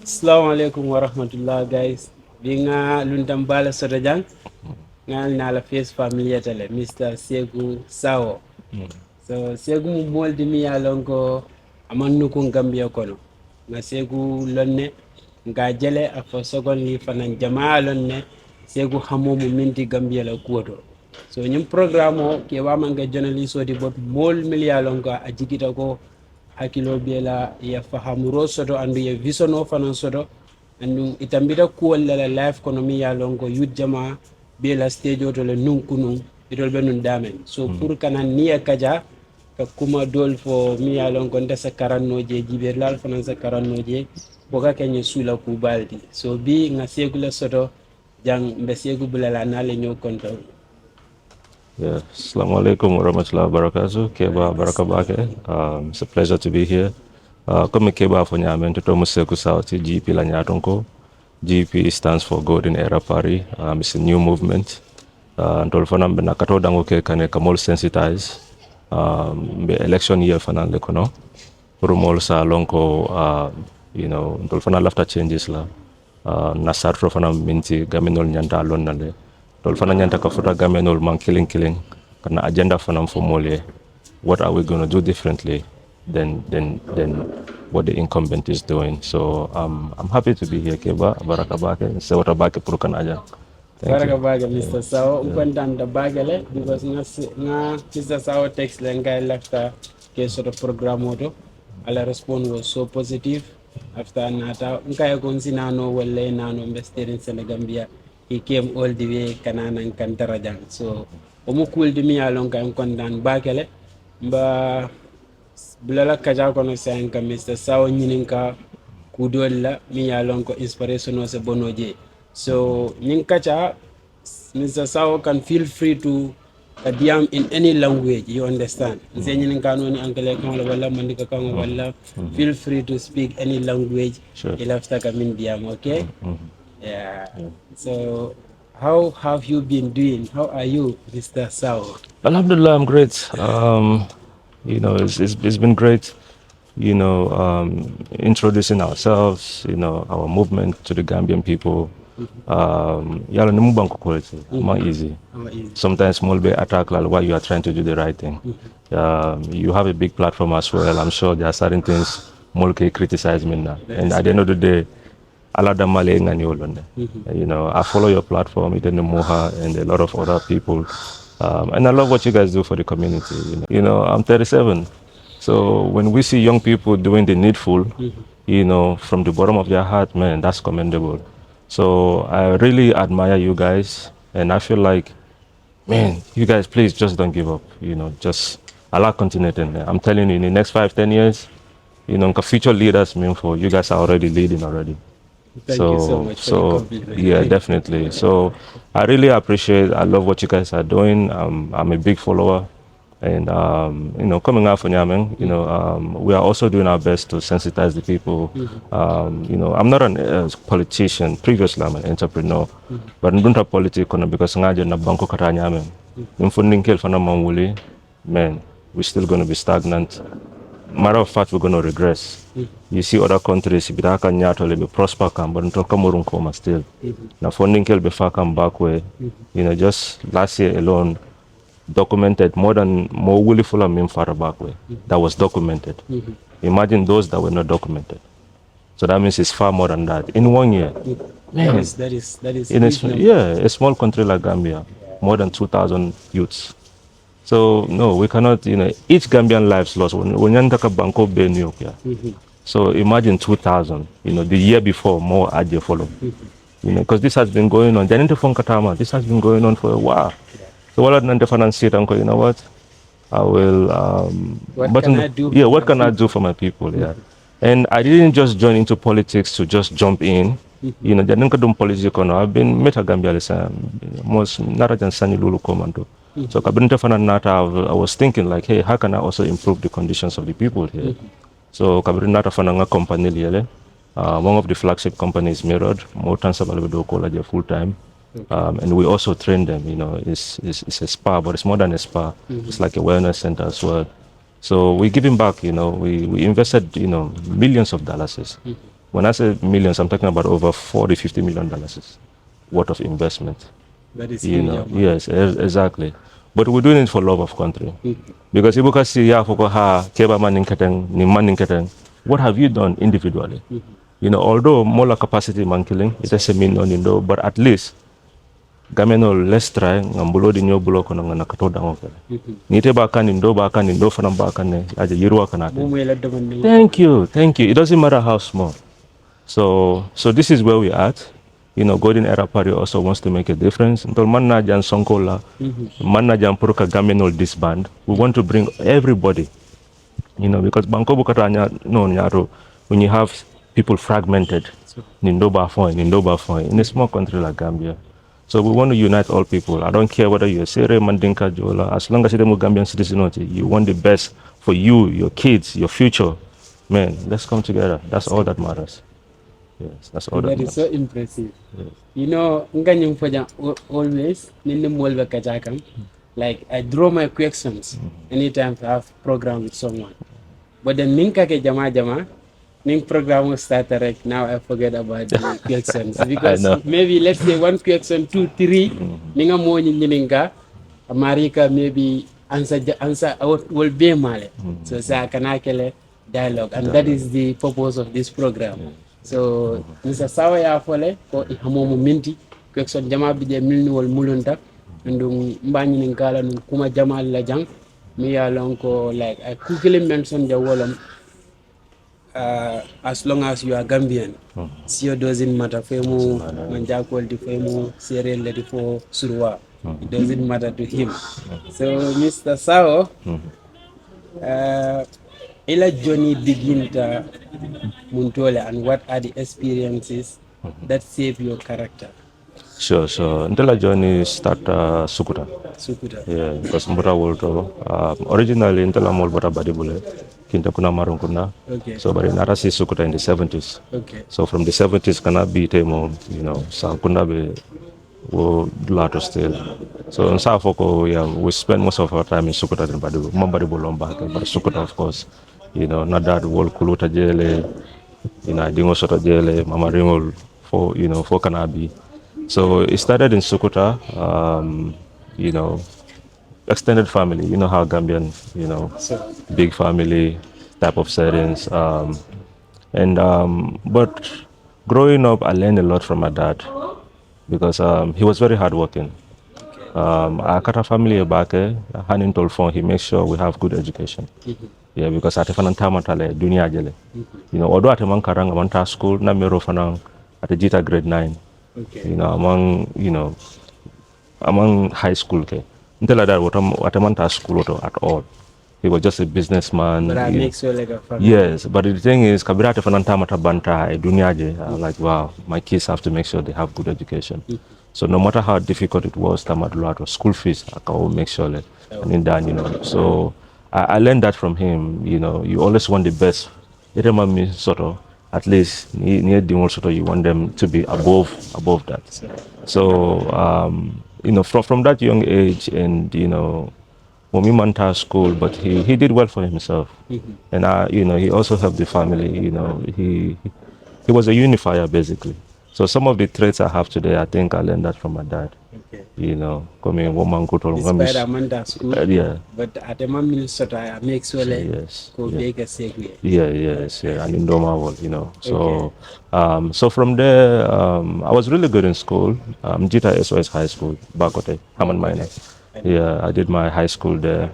Assalamu alaikum wa rahmatullah guys. Binga luntam bala soto jang ngal na la face familia tele Mr. Segu Sawo. So Segu mu moldi mi ya lonko amannu kun Gambia kono. Nga Segu lonne nga jele afo sogon li fanan jamaa lonne Segu hamo mu minti Gambia la kuoto. So nyim programme o ke wama nga journalist odi bot mol milia lonko a jigita ko hakilo bela ya fahamuro soto andu ya visiono fanan soto andu itambita kuwol la life kono mi ya lonko youth jama bela stage oto le nun kunun itol be nun damen so pour kana niya kaja ka kuma dol fo mi ya lonko ndesa karannoje jibe lal fanan sa karannoje boka kenye sula ku baldi so bi nga segula soto jang mbe segu bulala nale nyo konto. Yeah, Assalamu Alaikum Rahmatullahi, Barakatuh. Keba Barakabake. It's a pleasure to be here. Kama Keba for Nyamen to Tomuseku Sauti, GP la Nyatonko. GP stands for Golden Era Party. It's a new movement. Ntolfana mbe nakato dango ke kane kamol sensitize. Mbe election year fanan le kono. Purumol sa lonko, ntolfana lafta changes la. Nasartro fana minti gaminol nyanta alon nale. Tol fana nyanta ka futa gamenol man killing kana agenda fana for mole. What are we going to do differently than what the incumbent is doing? So I'm happy to be here, Keba Barakabake. Sewata bake purukan aja. Barakabake Mr. Sawo ukontan da bagale because nga Mr. Sawo text le ngai lafta ke sort of program oto ala response was so positive after nata ngai konsi nano wala nano invested in Gambia. He came all the way kananan kantarajang so omu cool di mi alon kan kondan bakele mba bulala kaja kono sanka Mr. Sawo nyininka kudolla mi alon ko inspiration was bonoje so nyinkacha Mr. Sawo can feel free to diam in any language you understand nse nyininka no ni angale kan wala mandika kan wala feel free to speak any language ilafta kamin diam okay. Yeah. So, how have you been doing? How are you, Mr. Sawo? Alhamdulillah, I'm great. It's been great. Introducing ourselves, our movement to the Gambian people. Yala ni mubanko quality, not easy. Sometimes small be attack like while you are trying to do the right thing. You have a big platform as well. I'm sure there are certain things more criticize me now. And at the end of the day, I follow your platform, Eden Moha, and a lot of other people. And I love what you guys do for the community. I'm 37. So when we see young people doing the needful, from the bottom of their heart, man, that's commendable. So I really admire you guys. And I feel like, man, you guys, please just don't give up. Just Allah continue. I'm telling you, in the next 5-10 years, future leaders mean for you guys are already leading already. Thank you so much for the compliment. Yeah, definitely. So I really appreciate. I love what you guys are doing. I'm a big follower, and coming out from Yemen, we are also doing our best to sensitize the people. I'm not a politician. Previously, I'm an entrepreneur, but I'm not a politician because ngaji na banko kata Yemen. In funding kel fana mamuli, man, we're still going to be stagnant. Matter of fact, we're going to regress. You see other countries, bitaka nyato lebe prosper kam, but until kamurun koma still. Na funding kel be far come back way. Just last year alone, documented more fully full of men far back way. That was documented. Imagine those that were not documented. So that means it's far more than that. In 1 year. Man, that is a small country like Gambia, more than 2,000 youths. So no, we cannot, each Gambian lives lost. When you talk about New York, so imagine 2,000, the year before, more Aje follow. Because this has been going on. This has been going on for a while. So what you know what? I will, what can I do for my people? Yeah. And I didn't just join into politics to just jump in. I've been met a Gambia most Narajan Sani Lulu Commando. So I was thinking like, hey, how can I also improve the conditions of the people here? So Kabrinata Fananga company, one of the flagship companies mirrored, more Tansabalado full time. And we also train them, it's a spa, but it's more than a spa. It's like a wellness center as well. So we're giving back, we invested, millions of dollars. When I say millions, I'm talking about over 40, $50 million worth of investment. That is You huge know, amount. yes, exactly. But we're doing it for love of country. Mhm. Because if you can see, yeah, foko ha, keba man ni man ninketeng, what have you done individually? You know, although more capacity man killing, it is a mean on indo, but at least gameno let's try ngambulo di nyo bulo kono ngana kato dango kele. Nite bakan indo fanam bakan ne aja yirwa kanate. Mumu ila daman ni. Thank you. It doesn't matter how small. So this is where we at. You know, Golden Era Party also wants to make a difference. Until manna jan sonkola, manna jan puruka gameno disband. We want to bring everybody. You know, because banko bukatanya no nyaro when you have people fragmented, nindoba fine in a small country like Gambia. So we want to unite all people. I don't care whether you're Sere, Mandinka, Jola, as long as you're a Gambian citizen, you want the best for you, your kids, your future. Man, let's come together. That's all that matters. Yes, that's all that That matters. is so impressive. Yes. You know, nganyang faja always nini mwelwe kajakam. Like I draw my questions anytime I have program with someone. But then ninka ke jama ning program will start direct. Now I forget about the questions because know. maybe let's say one question, 2, 3. Ninga mo ninka America maybe answer will be male. So sa kanakele dialogue, and that is the purpose of this program. So Mr. Sawo ya fole ko hamomo minti question jama bije milni wol mulunta ndum mbani nin kala num kuma jama la jang mi ya lon ko like I quickly mention the wolom as long as you are Gambian. CEO doesn't matter femu manjakol di femu serial di fo surwa. It doesn't matter to him. So Mr. Sawo ila journey beginta Muntole, and what are the experiences that shape your character? Sure. Until I journey start Sukuta. Sukuta. Yeah, because Mbura Wolto, originally until I'm all Badibule, Kinta Kuna Marunkuna. Okay. So, but in Arasi Sukuta in the 70s. Okay. So, from the 70s, cannot be Temo, you know, Sankunda be Lato still. So, in Safoko, yeah, we spend most of our time in Sukuta and Badibu, Mambadibulomba, but Sukuta, of course, you know, not that Wol Kuluta Jele, you know, Dingo Sota Jele, Mama Ringol, for Kanabi. So it started in Sukuta, you know, extended family. You know how Gambian, you know, big family type of settings. But growing up, I learned a lot from my dad because he was very hardworking. I got a family back, handing told phone, he makes sure we have good education. Yeah, because at Fanantamatale, Dunia Jele. You know, although at Mankarang, Manta school, Namiro Fanang, at the Jita grade 9. Okay. You know, among high school until that watamanta school at all. He was just a businessman. But I make so like a family. Yes, but the thing is, kabira tefananta matabanta duniaje. Like wow, my kids have to make sure they have good education. So no matter how difficult it was, tamadulato school fees, I can make sure that and in that, you know. So I learned that from him. You know, you always want the best. It reminds me sort of. At least near the also you want them to be above that. So you know, from that young age, and you know, Momi Manta school, but he did well for himself, and you know, he also helped the family. You know, he was a unifier basically. So some of the traits I have today, I think I learned that from my dad. Okay. You know, coming woman good or Despite Amanda school, yeah. but at the Minnesota, I make so like Yes. go big a segue. Yeah, and in Doma, you know. So, so from there, I was really good in school. Jita SOS High School, Bakote, Haman Minor. Yeah, I did my high school there.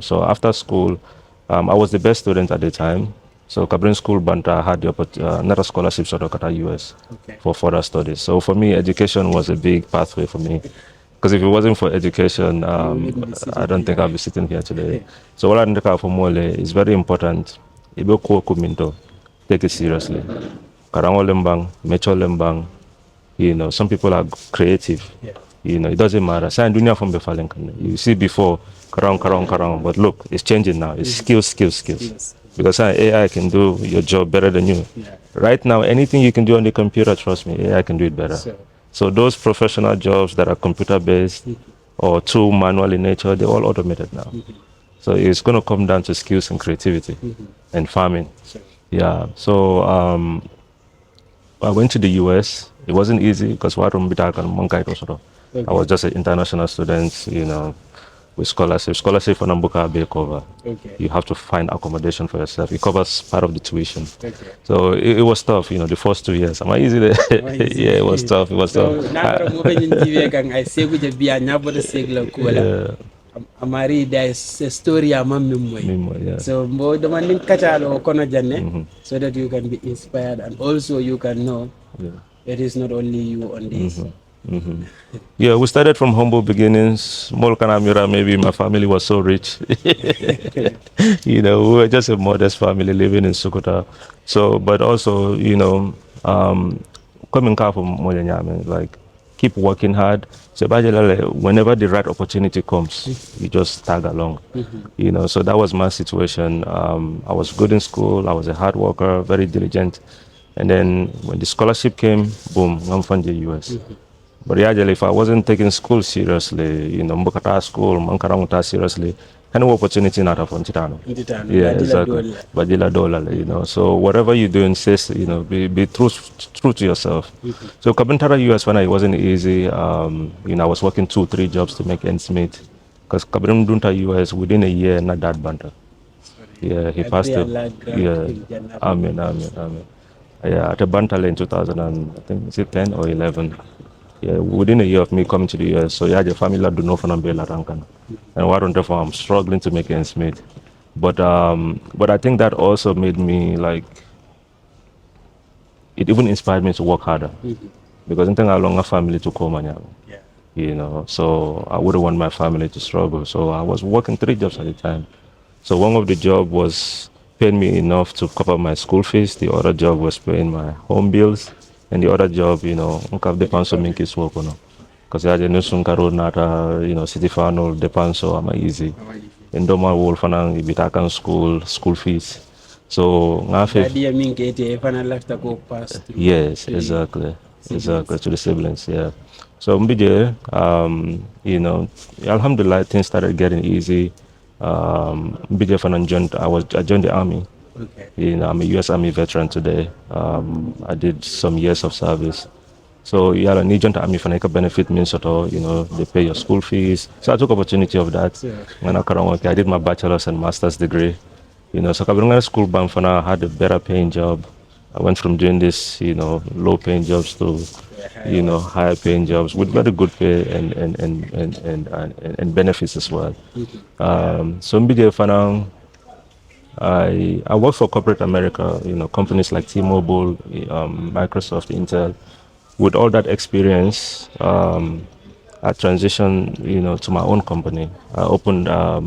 So after school, I was the best student at the time. So Kabrin School Banta had the not a scholarship sort of at US for further studies. So for me, education was a big pathway for me. Because if it wasn't for education, I don't think I'll be sitting here today. So what I think for Mole is very important. Take it seriously. Karango Lembang, Mecho Lembang, you know, some people are creative. You know, it doesn't matter. You see before, karang, but look, it's changing now. It's skills. Because AI can do your job better than you. Right now, anything you can do on the computer, trust me, AI can do it better. So those professional jobs that are computer-based or too manual in nature, they're all automated now. So it's going to come down to skills and creativity and farming. Yeah. So I went to the US. It wasn't easy because Okay. I was just an international student, with scholarship. Scholarship for Nambuka Bay cover. Okay. You have to find accommodation for yourself. It covers part of the tuition. Okay. So it was tough, the first 2 years. Am I easy there? Easy. Yeah, it was tough. It was So tough. nagara mo kanyang jiwe kang ay segu je biya nyabota segla kuala. Yeah. Amari there is a story amam mimoy. Yeah. So mo demanding kachalo kono janne so that you can be inspired and also you can know it is not only you on this. Yeah, we started from humble beginnings. Small Kanamira, maybe my family was so rich. We were just a modest family living in Sukuta. So, but also, coming from Moyanyame, like keep working hard. So, whenever the right opportunity comes, you just tag along. So that was my situation. I was good in school. I was a hard worker, very diligent. And then when the scholarship came, boom, I'm from the US. But yeah, if I wasn't taking school seriously, mbukata school, mankaranguta seriously, any opportunity not from Titano. Yeah, exactly. Badila dollar, So whatever you're doing, says, be true to yourself. So Kabintara US when it wasn't easy. I was working 2-3 jobs to make ends meet. Because Kabrim Dunta US within a year, not that banter. Yeah, he passed it. Yeah, amen. Yeah, at a Bantale in 2000, I think, is it 10 or 11? Yeah, within a year of me coming to the US, so yeah, the family do know for Nambela Rankan. And what on therefore I'm struggling to make ends meet. But I think that also made me like it even inspired me to work harder. Because I think I long a family to come and so I wouldn't want my family to struggle. So I was working 3 jobs at a time. So one of the job was paying me enough to cover my school fees. The other job was paying my home bills. And the other job, unka depanso minki swoko no. Because I didn't know nata, city final depanso ama easy. And doma wol fanang ibitakan school fees. So Idea mean get final left to go past. Yes, exactly. Exactly, to the siblings, yeah. So Mbije, alhamdulillah things started getting easy. Mbije I joined the army. Okay. I'm a US Army veteran today. I did some years of service. So yeah, an agent army financial benefit means they pay your school fees. So I took opportunity of that. When I did my bachelor's and master's degree. So Kabirunga school I had a better paying job. I went from doing this, low paying jobs to higher paying jobs with very good pay and benefits as well. So Mbije Fanang I work for corporate America, companies like T-Mobile, Microsoft, Intel. With all that experience, I transitioned, to my own company. I opened a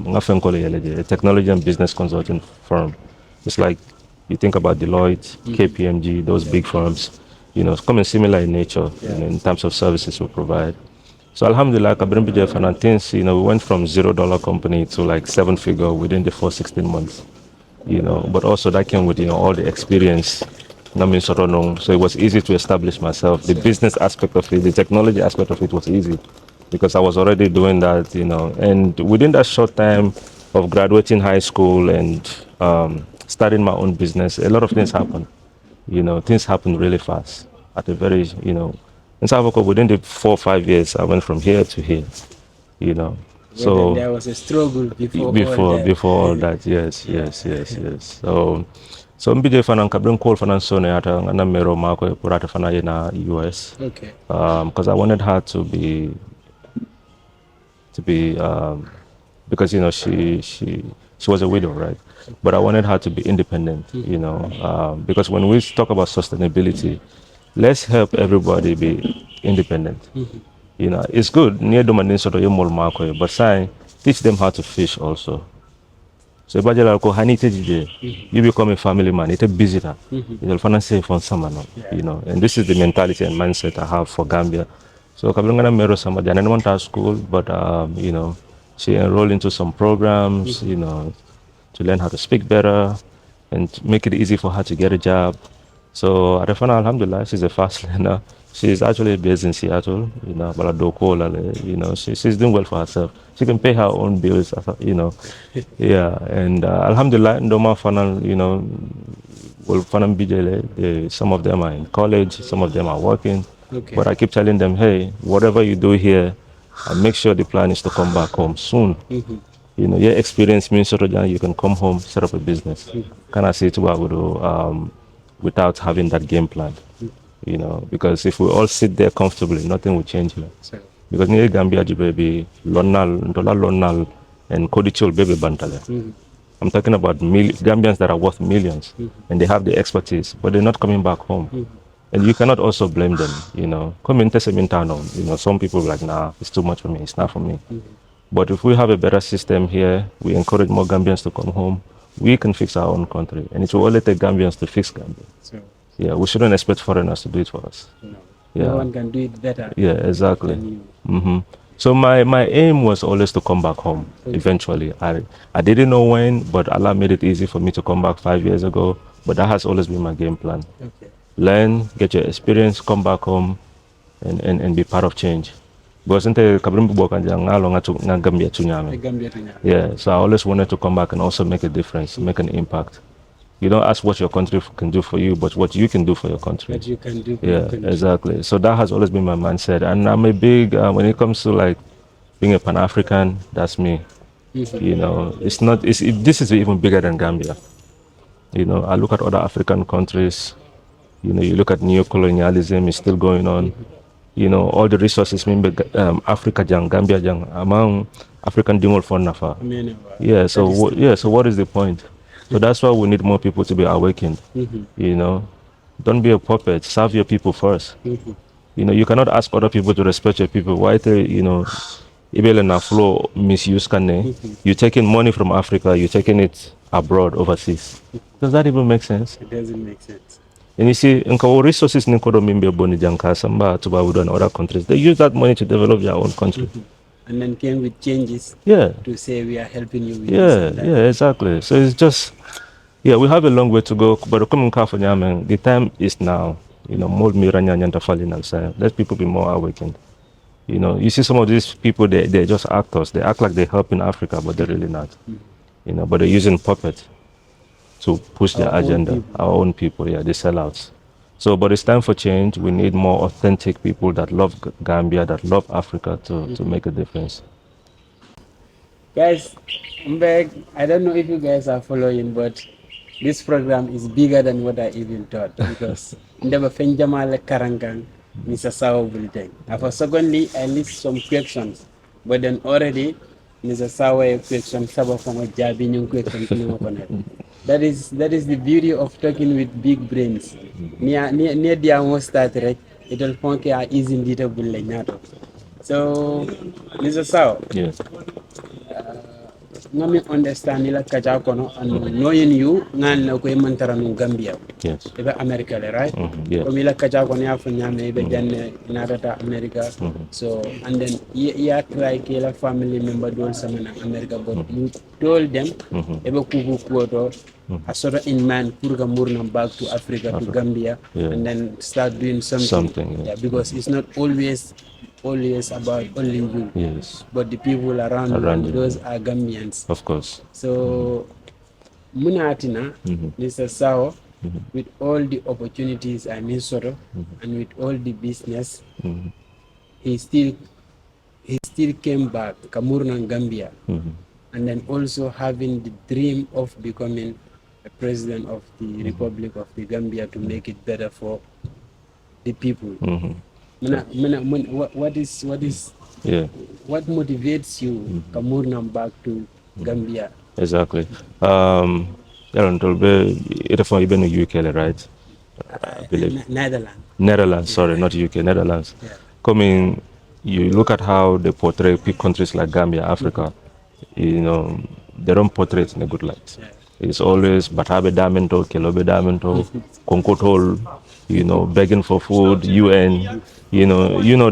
technology and business consulting firm. It's like you think about Deloitte, KPMG, those big firms, coming similar in nature, in terms of services we provide. So Alhamdulillah, Kabrim BJF and things, we went from $0 company to like 7-figure within the first 16 months. But also that came with, all the experience. So it was easy to establish myself. The business aspect of it, the technology aspect of it was easy because I was already doing that, and within that short time of graduating high school and starting my own business, a lot of things happened. Things happened really fast at a very, in South Africa, within the 4 or 5 years, I went from here to here, So there was a struggle before all that. Yes. So mbije fanan kabrin call fanan sone ata ngana mero mako purata fana na US. Okay. Because I wanted her to be because she was a widow, right? But I wanted her to be independent, because when we talk about sustainability, let's help everybody be independent. It's good near but saying teach them how to fish also. So you become a family man, it's a visitor. You'll find safe on someone, and this is the mentality and mindset I have for Gambia. So Kablungana Mero somebody and I went to school, but she enrolled into some programs, to learn how to speak better and to make it easy for her to get a job. So Arefana Alhamdulillah, she's a fast learner. She's actually based in Seattle, but she's doing well for herself. She can pay her own bills. Yeah, and Alhamdulillah, Ndoma Fanan, will Fanan Bijele, some of them are in college, some of them are working. Okay. But I keep telling them, hey, whatever you do here, make sure the plan is to come back home soon. Your experience means that you can come home, set up a business. Can I say to Agudo, without having that game plan? Because if we all sit there comfortably, nothing will change here. So, Because near Gambia, baby, Lonal, and Kodichol baby Bantale. I'm talking about Gambians that are worth millions, and they have the expertise, but they're not coming back home. And you cannot also blame them. Come in Tessamintano, some people are like, nah, it's too much for me, it's not for me. But if we have a better system here, we encourage more Gambians to come home, we can fix our own country. And it will only take Gambians to fix Gambia. so Yeah, we shouldn't expect foreigners to do it for us. no. Yeah. No one can do it better. Yeah, exactly. Than you. So my aim was always to come back home eventually. I didn't know when, but Allah made it easy for me to come back 5 years ago. But that has always been my game plan. Okay. Learn, get your experience, come back home, and be part of change. Because Gambia The Gambia to now. yeah, so I always wanted to come back and also make a difference, make an impact. You don't ask what your country can do for you, but what you can do for your country. That you can do. for Yeah, your country. exactly. So that has always been my mindset. And I'm a big, when it comes to like being a Pan-African, that's me. It's not, this is even bigger than Gambia. I look at other African countries, you look at neo-colonialism is still going on. All the resources, Africa jang, Gambia jang, among African dimol for Nafa. Yeah, so so what is the point? So that's why we need more people to be awakened. Don't be a puppet, serve your people first. You cannot ask other people to respect your people. Why Ibele na flow misuse kane? You're taking money from Africa, you're taking it abroad, overseas. Does that even make sense? It doesn't make sense. And you see, our resources in Boni Janka, Samba, Tubabudo, and other countries, they use that money to develop their own country. And then came with changes Yeah. to say we are helping you with Yeah, this and that. yeah, exactly. So it's just, we have a long way to go, but the time is now. Mold miranya nyanta falling outside. Let people be more awakened. You see some of these people, they're just actors. They act like they're helping Africa, but they're really not. But they're using puppets to push their Our own agenda. people. Our own people, they sell out. So, but it's time for change. We need more authentic people that love Gambia, that love Africa to make a difference. Guys, I'm back. I don't know if you guys are following, but this program is bigger than what I even thought because never Fenjamale Karangang, Mr. Sawo Bulleteng. For secondly, I list some questions, but then already Mr. Sawo question Saba from a Jabi new question. That is the beauty of talking with big brains. Near the almost start right, it'll point easy indeed a bullet. So Mr. Sawo. Yes. Ngami understand nila kaja kono and knowing you ngan na ko mantara no Gambia. Yes. Ebe America le right? Yeah. Ko mila kaja kono ya fanyame ebe janne inarata America. So and then ya try ke la family member dol samana America but you told them ebe kuku kuoto a sort of in man purga murna back to Africa to Gambia and then start doing something. Yeah, because it's not always about only you. Yes. But the people around you, those are Gambians. Of course. So, Munatina, Mr. Sawo, with all the opportunities I Minnesota and with all the business, he still came back, Kamurna Gambia, and then also having the dream of becoming a president of the Republic of the Gambia to make it better for the people. What motivates you to move back to Gambia? Exactly. It's from even the UK, right? I believe. Netherlands, sorry, not UK, Netherlands. Yeah. Coming, you look at how they portray countries like Gambia, Africa, they don't portray it in a good light. Yeah. It's always Batabe Damento, Kelobe Damento, Konkotol, begging for food, UN,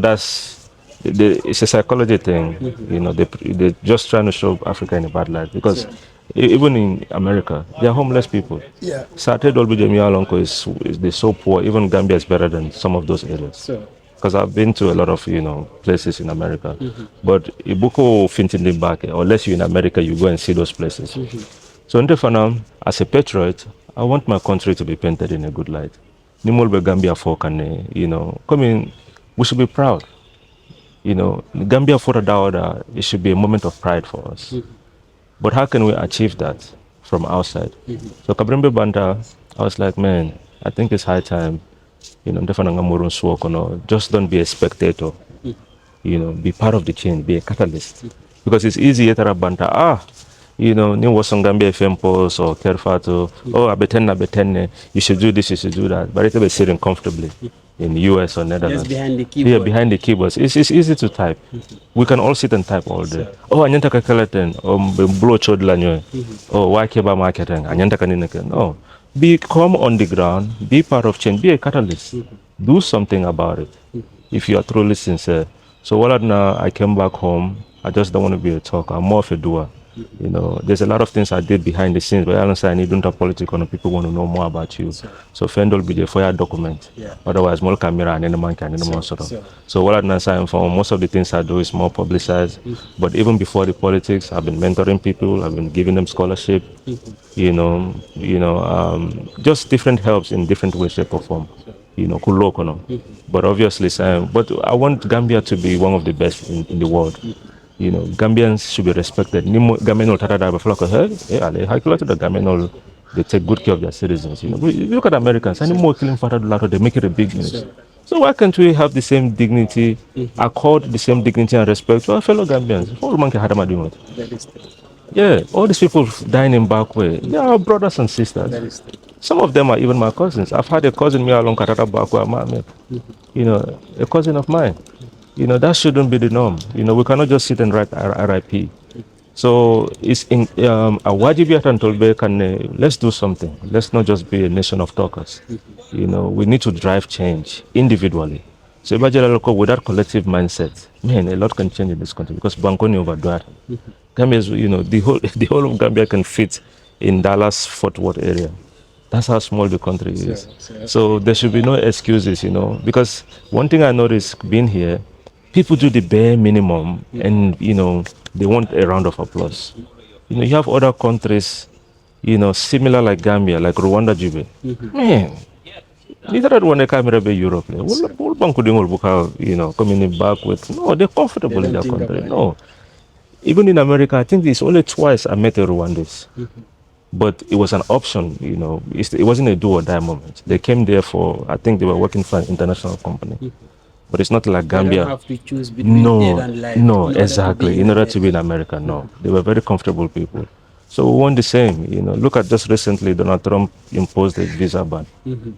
that's, it's a psychology thing. They're just trying to show Africa in a bad light because Even in America, they are homeless people. Yeah. Sate Dolby Jemialonko is they're so poor. Even Gambia is better than some of those areas. So, Because I've been to a lot of places in America, but Ibuko Fintin back, unless you're in America, you go and see those places. So in Fanam, as a patriot, I want my country to be painted in a good light. Nimolbe Gambia for can come in, we should be proud. Gambia for the Dawada, it should be a moment of pride for us. But how can we achieve that from outside? So Kabrimbe Banta, I was like, man, I think it's high time, just don't be a spectator. Be part of the change, be a catalyst. Because it's easy to Banta, ni wasn't Gambia FM post or Kerfato, abetenne, you should do this, you should do that. But it's be sitting comfortably in the US or Netherlands. just behind the keyboard. Yeah, behind the keyboards. It's easy to type. We can all sit and type all day. Anyanta kakaleten, blow chodlanyo. Why keba marketing? Anyanta kanineke. No. Come on the ground, be part of change, be a catalyst. Do something about it if you are truly sincere. So while now I came back home, I just don't want to be a talker. I'm more of a doer. There's a lot of things I did behind the scenes, but I don't say I need to political and people want to know more about you. So Fendel be there for your document. Yeah. Otherwise, more camera and any man can any more sort of. So what I'm not saying for most of the things I do is more publicized. But even before the politics, I've been mentoring people, I've been giving them scholarship, just different helps in different ways, shape or form. But obviously, but I want Gambia to be one of the best in the world. Gambians should be respected. Gambia they take good care of their citizens. Look at Americans. Any more killing they make it a big news. So why can't we have the same dignity, accord the same dignity and respect to our fellow Gambians? Yeah, all these people dying in Bakwe, they are our brothers and sisters. Some of them are even my cousins. I've had a cousin me along Katata Bakwe, a cousin of mine. That shouldn't be the norm. We cannot just sit and write RIP. So it's in Awajibiat and Tolbe, let's do something. Let's not just be a nation of talkers. We need to drive change individually. So with that collective mindset, man, a lot can change in this country because Bankoni overdo it. Gambia is, the whole of Gambia can fit in Dallas Fort Worth area. That's how small the country is. So there should be no excuses, because one thing I noticed being here, people do the bare minimum and, they want a round of applause. You have other countries, similar like Gambia, like Rwanda, Jibe. Man, literally when they come to Europe, coming back with, no, they're comfortable in their country. No. Even in America, I think it's only twice I met a Rwandese. But it was an option, it wasn't a do or die moment. They came there I think they were working for an international company. But it's not like Gambia. You don't have to choose between dead and life. No, exactly. In order to be in America, no. They were very comfortable people. So we want the same, Look at just recently, Donald Trump imposed a visa ban.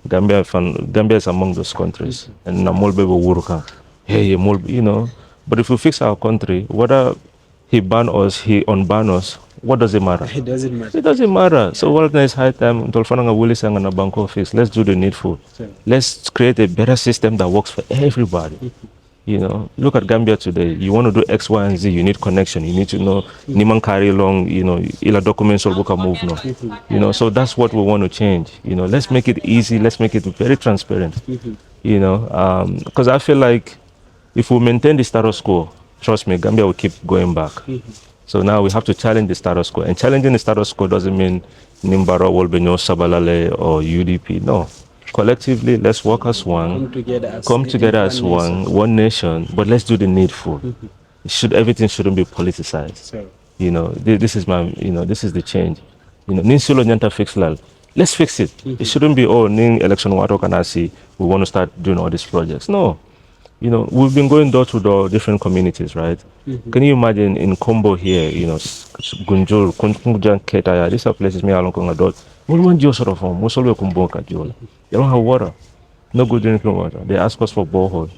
Gambia is among those countries. And Namolbe Wuruka. Hey, But if we fix our country, whether he ban us, he unban us, what does it matter? It doesn't matter. It doesn't matter. So what is high time? Bank office. Let's do the needful. Sure. Let's create a better system that works for everybody. Look at Gambia today. You want to do X, Y, and Z. You need connection. You need to know Niman carry along. Ila documents or book a move no. So that's what we want to change. Let's make it easy. Let's make it very transparent. Because I feel like if we maintain the status quo, trust me, Gambia will keep going back. So now we have to challenge the status quo. And challenging the status quo doesn't mean Nimbaro will be no Sabalale or UDP. No. Collectively, let's work as one. Come together as one nation. But let's do the needful. Everything shouldn't be politicized. This is this is the change. Ninsulo Nyanta fix lal. Let's fix it. It shouldn't be ning election wato kanasi. We want to start doing all these projects. No. We've been going door to door, different communities, right? Can you imagine in Combo here, Gunjul, Kunjan, Ketaya, these are places me along on adult. We want you sort of home, we solve Kumboka, Jola. They don't have water, no good drinking water. They ask us for borehole.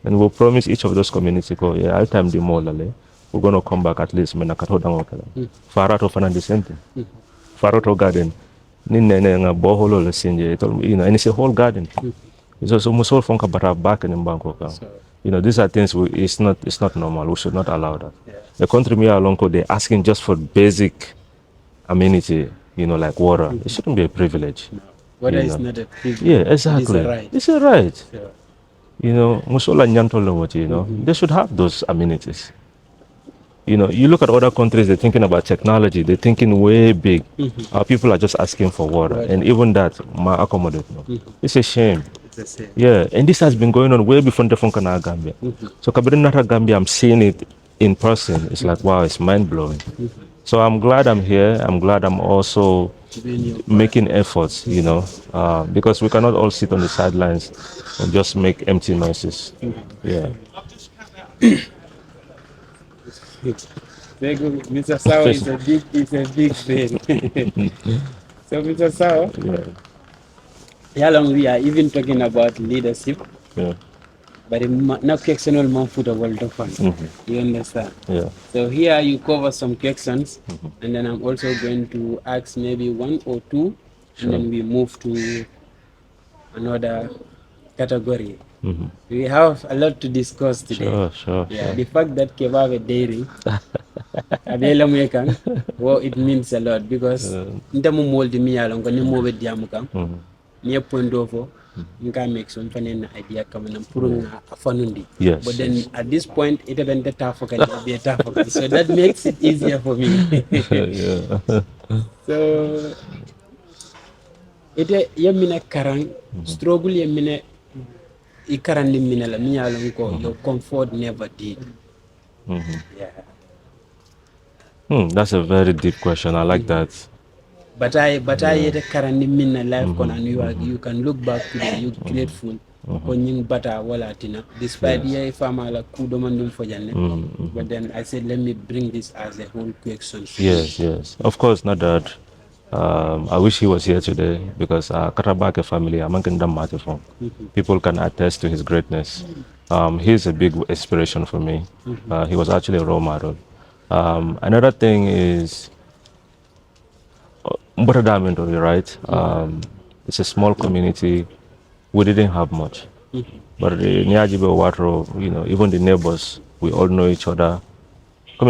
And we'll promise each of those communities, I'll time the more, we're going to come back at least, Farato Fanan the same thing. Farato garden, Ninna, borehole, and it's a whole garden. It's also musol fonka bara back in Bangkok. These are things it's not normal. We should not allow that. The country me along they're asking just for basic amenity, like water. It shouldn't be a privilege. Water You is know. not a privilege. Yeah, It is exactly. a right. It's a right. So, Musola Nyantolo, they should have those amenities. You look at other countries, they're thinking about technology, they're thinking way big. Our people are just asking for water. And even that, ma accommodate. No. It's a shame. it's the same. Yeah, and this has been going on way before the Funkana Gambia. So Kabiri Nata Gambia, I'm seeing it in person. It's like, wow, it's mind blowing. So I'm glad I'm here. I'm glad I'm also making efforts, because we cannot all sit on the sidelines and just make empty noises. Yeah. Very good. Mr. Sawo is a big thing. So, Mr. Sawo, Yeah. how long we are even talking about leadership, Yeah. but not questionable man football to fun. You understand? Yeah. So here you cover some questions, and then I'm also going to ask maybe one or two, and then we move to another category. We have a lot to discuss today. Sure. The fact that kebab is dairy, abela mekan, well, it means a lot because nta mo moldi mi yalon ko ni mo be diamu kam ni point ofo nka make some fanen idea kam na purun afanundi. Yes. But then at this point it even the tough be tough, so that makes it easier for me. Yeah. So ite yemine karang struggle yemine I karang limine la mi yalon ko your comfort never did. Yeah. That's a very deep question. I like that. But I yet currently mean a life con and you can look back today, you grateful kon bata wala tina despite ye fama la ku domandum for janne. But then I said let me bring this as a whole question. Yes. Of course, not that. I wish he was here today because Katabake family, people can attest to his greatness. He's a big inspiration for me. He was actually a role model. Another thing is, you're right? It's a small community. We didn't have much. But the Nyajibe Watro, even the neighbors, we all know each other. So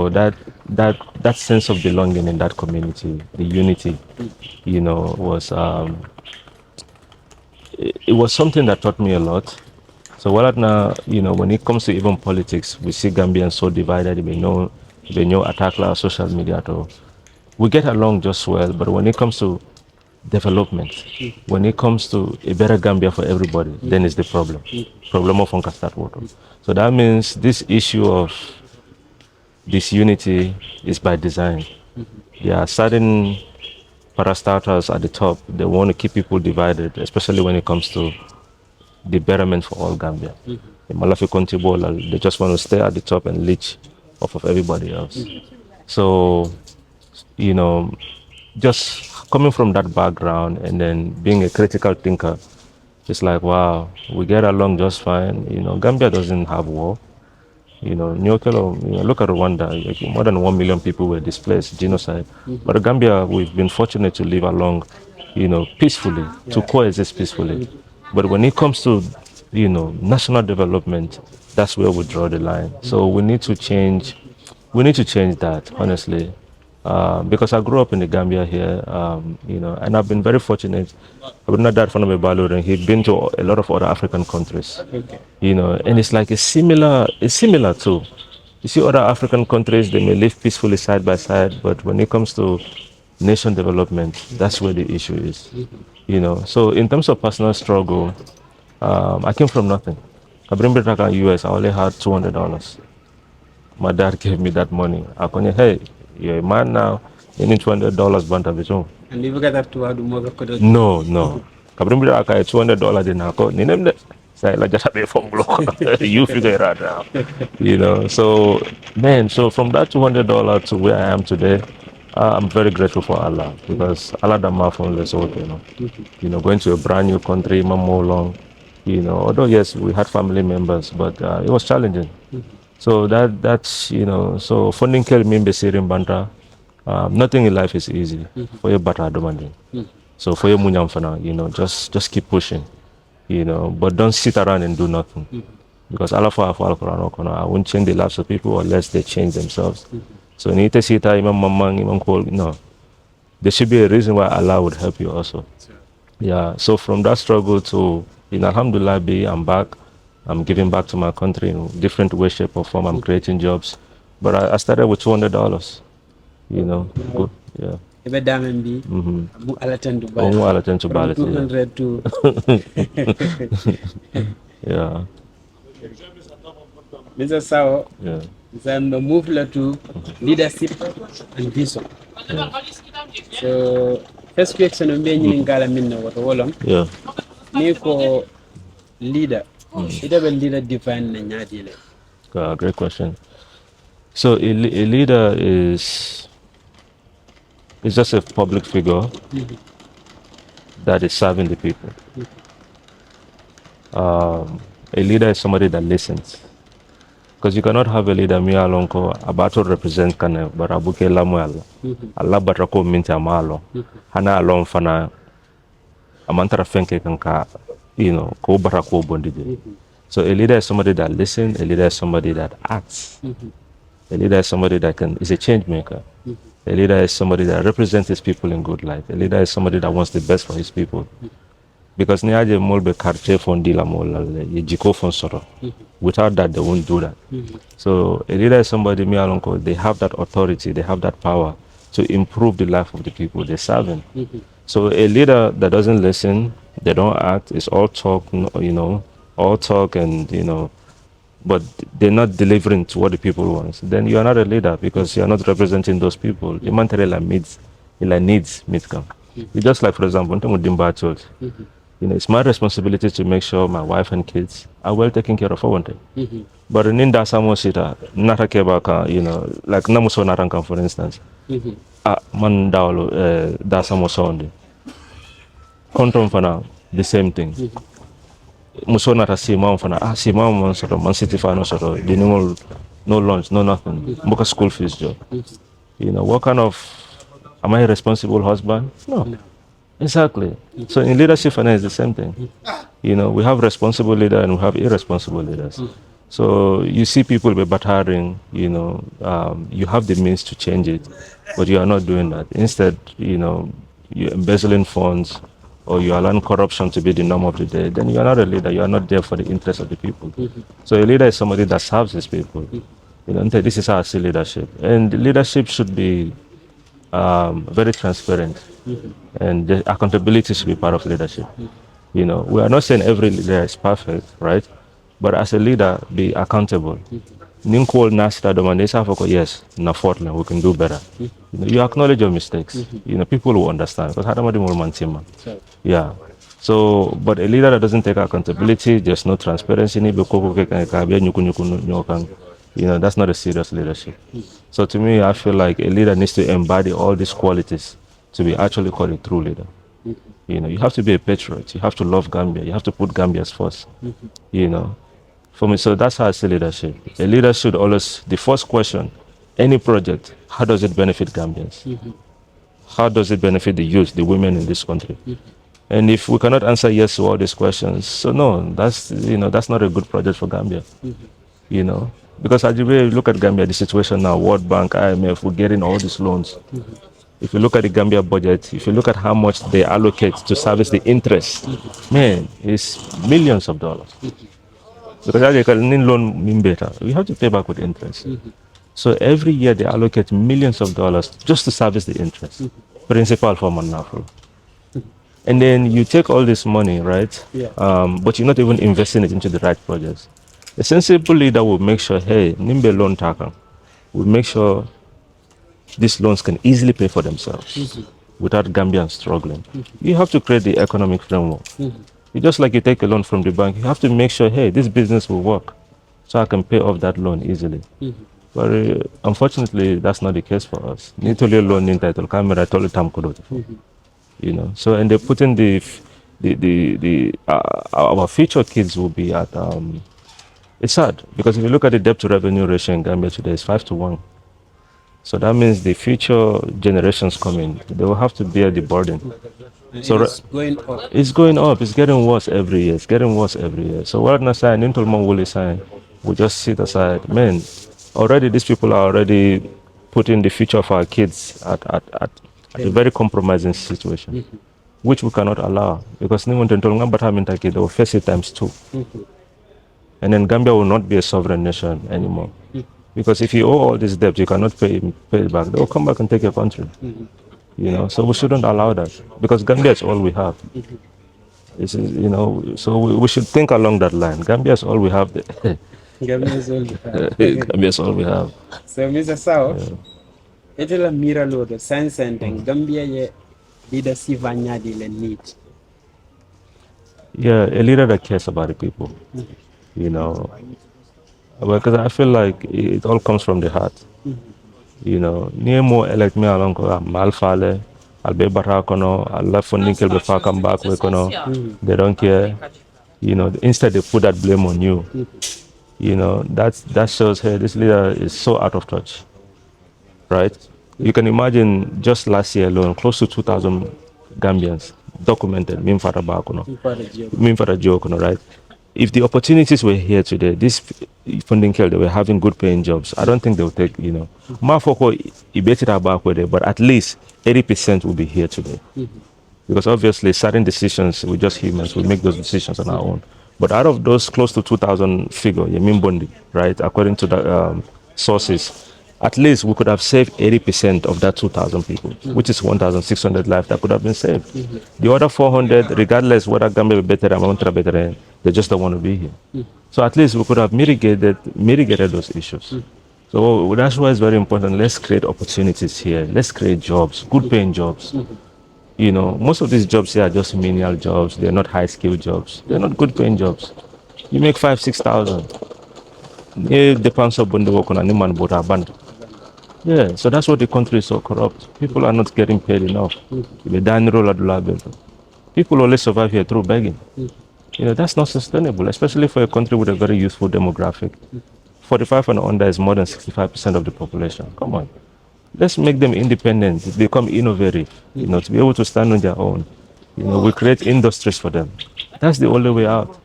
that sense of belonging in that community, the unity, was it was something that taught me a lot. So what now, when it comes to even politics, we see Gambians so divided. They know attack like social media. We get along just well, but when it comes to development, when it comes to a better Gambia for everybody, then it's the problem. Problem of start water. So that means this issue of disunity is by design. There are certain parastatals at the top. They want to keep people divided, especially when it comes to the betterment for all Gambia. The Malafi Kontibola, they just want to stay at the top and leech off of everybody else. So, just coming from that background and then being a critical thinker, it's like, wow, we get along just fine. Gambia doesn't have war. Look at Rwanda, more than 1 million people were displaced, genocide. But Gambia, we've been fortunate to live along, peacefully, to coexist peacefully. But when it comes to, national development, that's where we draw the line. So we need to change that, honestly. Because I grew up in the Gambia here, and I've been very fortunate. I've not that from Balur, and he'd been to a lot of other African countries. Okay. And it's like it's similar too. You see other African countries, they may live peacefully side by side, but when it comes to nation development, that's where the issue is. So in terms of personal struggle, I came from nothing. I bring back in US, I only had $200. My dad gave me that money. I told hey, you're a man now, you need $200 banta bicho. And you got to have more No. Kabrin bila kaya $200 din ako. Ninem de. Say like just have from block. You figure it out now. So man, so from that $200 to where I am today, I'm very grateful for Allah because Allah done my phone Lesotho, going to a brand new country, more long, although yes, we had family members, but it was challenging. So that's so funding came in Besirin Banta. Nothing in life is easy for your bata demanding. So for your munyamfana, just keep pushing, but don't sit around and do nothing. Because Allah for Al-Quran, I won't change the lives of people unless they change themselves. So Nita Sita, Imam Mamang, Imam Kol, no. There should be a reason why Allah would help you also. Yeah. So from that struggle to, Alhamdulillah, I'm back. I'm giving back to my country in different way, shape, or form. I'm creating jobs. But I started with $200. Good. Yeah. Ibe damen bi mu alaten du Oh, mu alaten to from balance, yeah. 200 to Yeah. Mr. Sawo, Yeah. so move la to leadership and vision. So first question on be nyini ngala minna wato wolom. Yeah. Ni ko leader. Ida be leader define na nyadi le. Great question. So a leader is just a public figure that is serving the people. A leader is somebody that listens. Because you cannot have a leader mi alonko about to represent kane barabuke lamu Allah. Allah batrako minti amalo. Hana alon fana amantara fenke kanka ko barako bondije. So a leader is somebody that listens, a leader is somebody that acts. A leader is somebody that is a change maker. A leader is somebody that represents his people in good light. A leader is somebody that wants the best for his people. Because niaje molbe karte fondila molale jiko fonsoro. Without that, they won't do that. So a leader is somebody, me alonko, they have that authority, they have that power to improve the life of the people they're serving. So a leader that doesn't listen, they don't act, it's all talk, all talk and but they're not delivering to what the people want. Then you are not a leader because you are not representing those people. The material needs meet come. It's just like, for example, it's my responsibility to make sure my wife and kids are well taken care of. But in that Sawo sita, narakebaka, like namuso naranka, for instance. Man dawlo da Sawo sonde. Kontom fana, the same thing. Muso nata sima fana, sima man sort of man city fana sort of no lunch, no nothing. Book school fees job. What kind of am I a responsible husband? No. Exactly. So in leadership finance is the same thing. We have responsible leaders and we have irresponsible leaders. So you see people be battering, you have the means to change it, but you are not doing that. Instead, you're embezzling funds or you allow corruption to be the norm of the day, then you are not a leader. You are not there for the interest of the people. So a leader is somebody that serves his people. This is how I see leadership. And leadership should be very transparent. And the accountability should be part of leadership. We are not saying every leader is perfect, right? But as a leader, be accountable. Yes, we can do better. You acknowledge your mistakes. People will understand. Yeah. So, but a leader that doesn't take accountability, there's no transparency. That's not a serious leadership. So to me, I feel like a leader needs to embody all these qualities to be actually called a true leader. You have to be a patriot. You have to love Gambia. You have to put Gambia's first. For me, so that's how I see leadership. A leader should always, the first question, any project, how does it benefit Gambians? How does it benefit the youth, the women in this country? And if we cannot answer yes to all these questions, so no, that's not a good project for Gambia. Because as you look at Gambia, the situation now, World Bank, IMF, we're getting all these loans. If you look at the Gambia budget, if you look at how much they allocate to service the interest, man, it's millions of dollars. Because as you can loan better, we have to pay back with interest. So every year they allocate millions of dollars just to service the interest. Principal for Manafro. And then you take all this money, right? But you're not even investing it into the right projects. A sensible leader will make sure, hey, Nimbe loan taka, will make sure these loans can easily pay for themselves without Gambians struggling. You have to create the economic framework. Just like you take a loan from the bank, you have to make sure, hey, this business will work so I can pay off that loan easily. But unfortunately, that's not the case for us. Nitoli loan in title camera totally So and they put in our future kids will be at it's sad because if you look at the debt to revenue ratio in Gambia today, it's 5-1. So that means the future generations coming, they will have to bear the burden. So it's going up. It's going up. It's getting worse every year. It's getting worse every year. So what I'm saying, Intolman will sign. We just sit aside. Man, already these people are already putting the future of our kids at a very compromising situation, which we cannot allow, because they will face it times two. And then Gambia will not be a sovereign nation anymore. Because if you owe all this debt, you cannot pay it back. They will come back and take your country. So we shouldn't allow that, because Gambia is all we have. So we should think along that line. Gambia is all we have. Gambia is all we have. Gambia is all we have. So, Mr. Sawo, ito la mira lodo sense and Gambia ye leadership vanyadi le need. Yeah, a leader that cares about the people. Because I feel like it all comes from the heart. Near more elect me along malfale, I'll be barakono, I'll left for nickel before I come back, they don't care. Instead they put that blame on you. That shows, hey, this leader is so out of touch, right? You can imagine just last year alone, close to 2,000 Gambians documented, Mimfara Jokono, right? If the opportunities were here today, this funding they were having good paying jobs, I don't think they would take, Mafoko, but at least 80% will be here today. Because obviously certain decisions, we're just humans, we make those decisions on our own. But out of those close to 2,000 figure, Bondi, right, according to the sources, at least we could have saved 80% of that 2,000 people, which is 1,600 lives that could have been saved. The other 400, regardless whether Gambia be better or better, they just don't want to be here. So at least we could have mitigated those issues. So that's why it's very important. Let's create opportunities here. Let's create jobs, good paying jobs. Most of these jobs here are just menial jobs. They're not high skilled jobs. They're not good paying jobs. You make 5,000-6,000. Yeah, so that's why the country is so corrupt. People are not getting paid enough. People only survive here through begging. That's not sustainable, especially for a country with a very youthful demographic. 45 and under is more than 65% of the population. Come on. Let's make them independent, become innovative, to be able to stand on their own. We create industries for them. That's the only way out.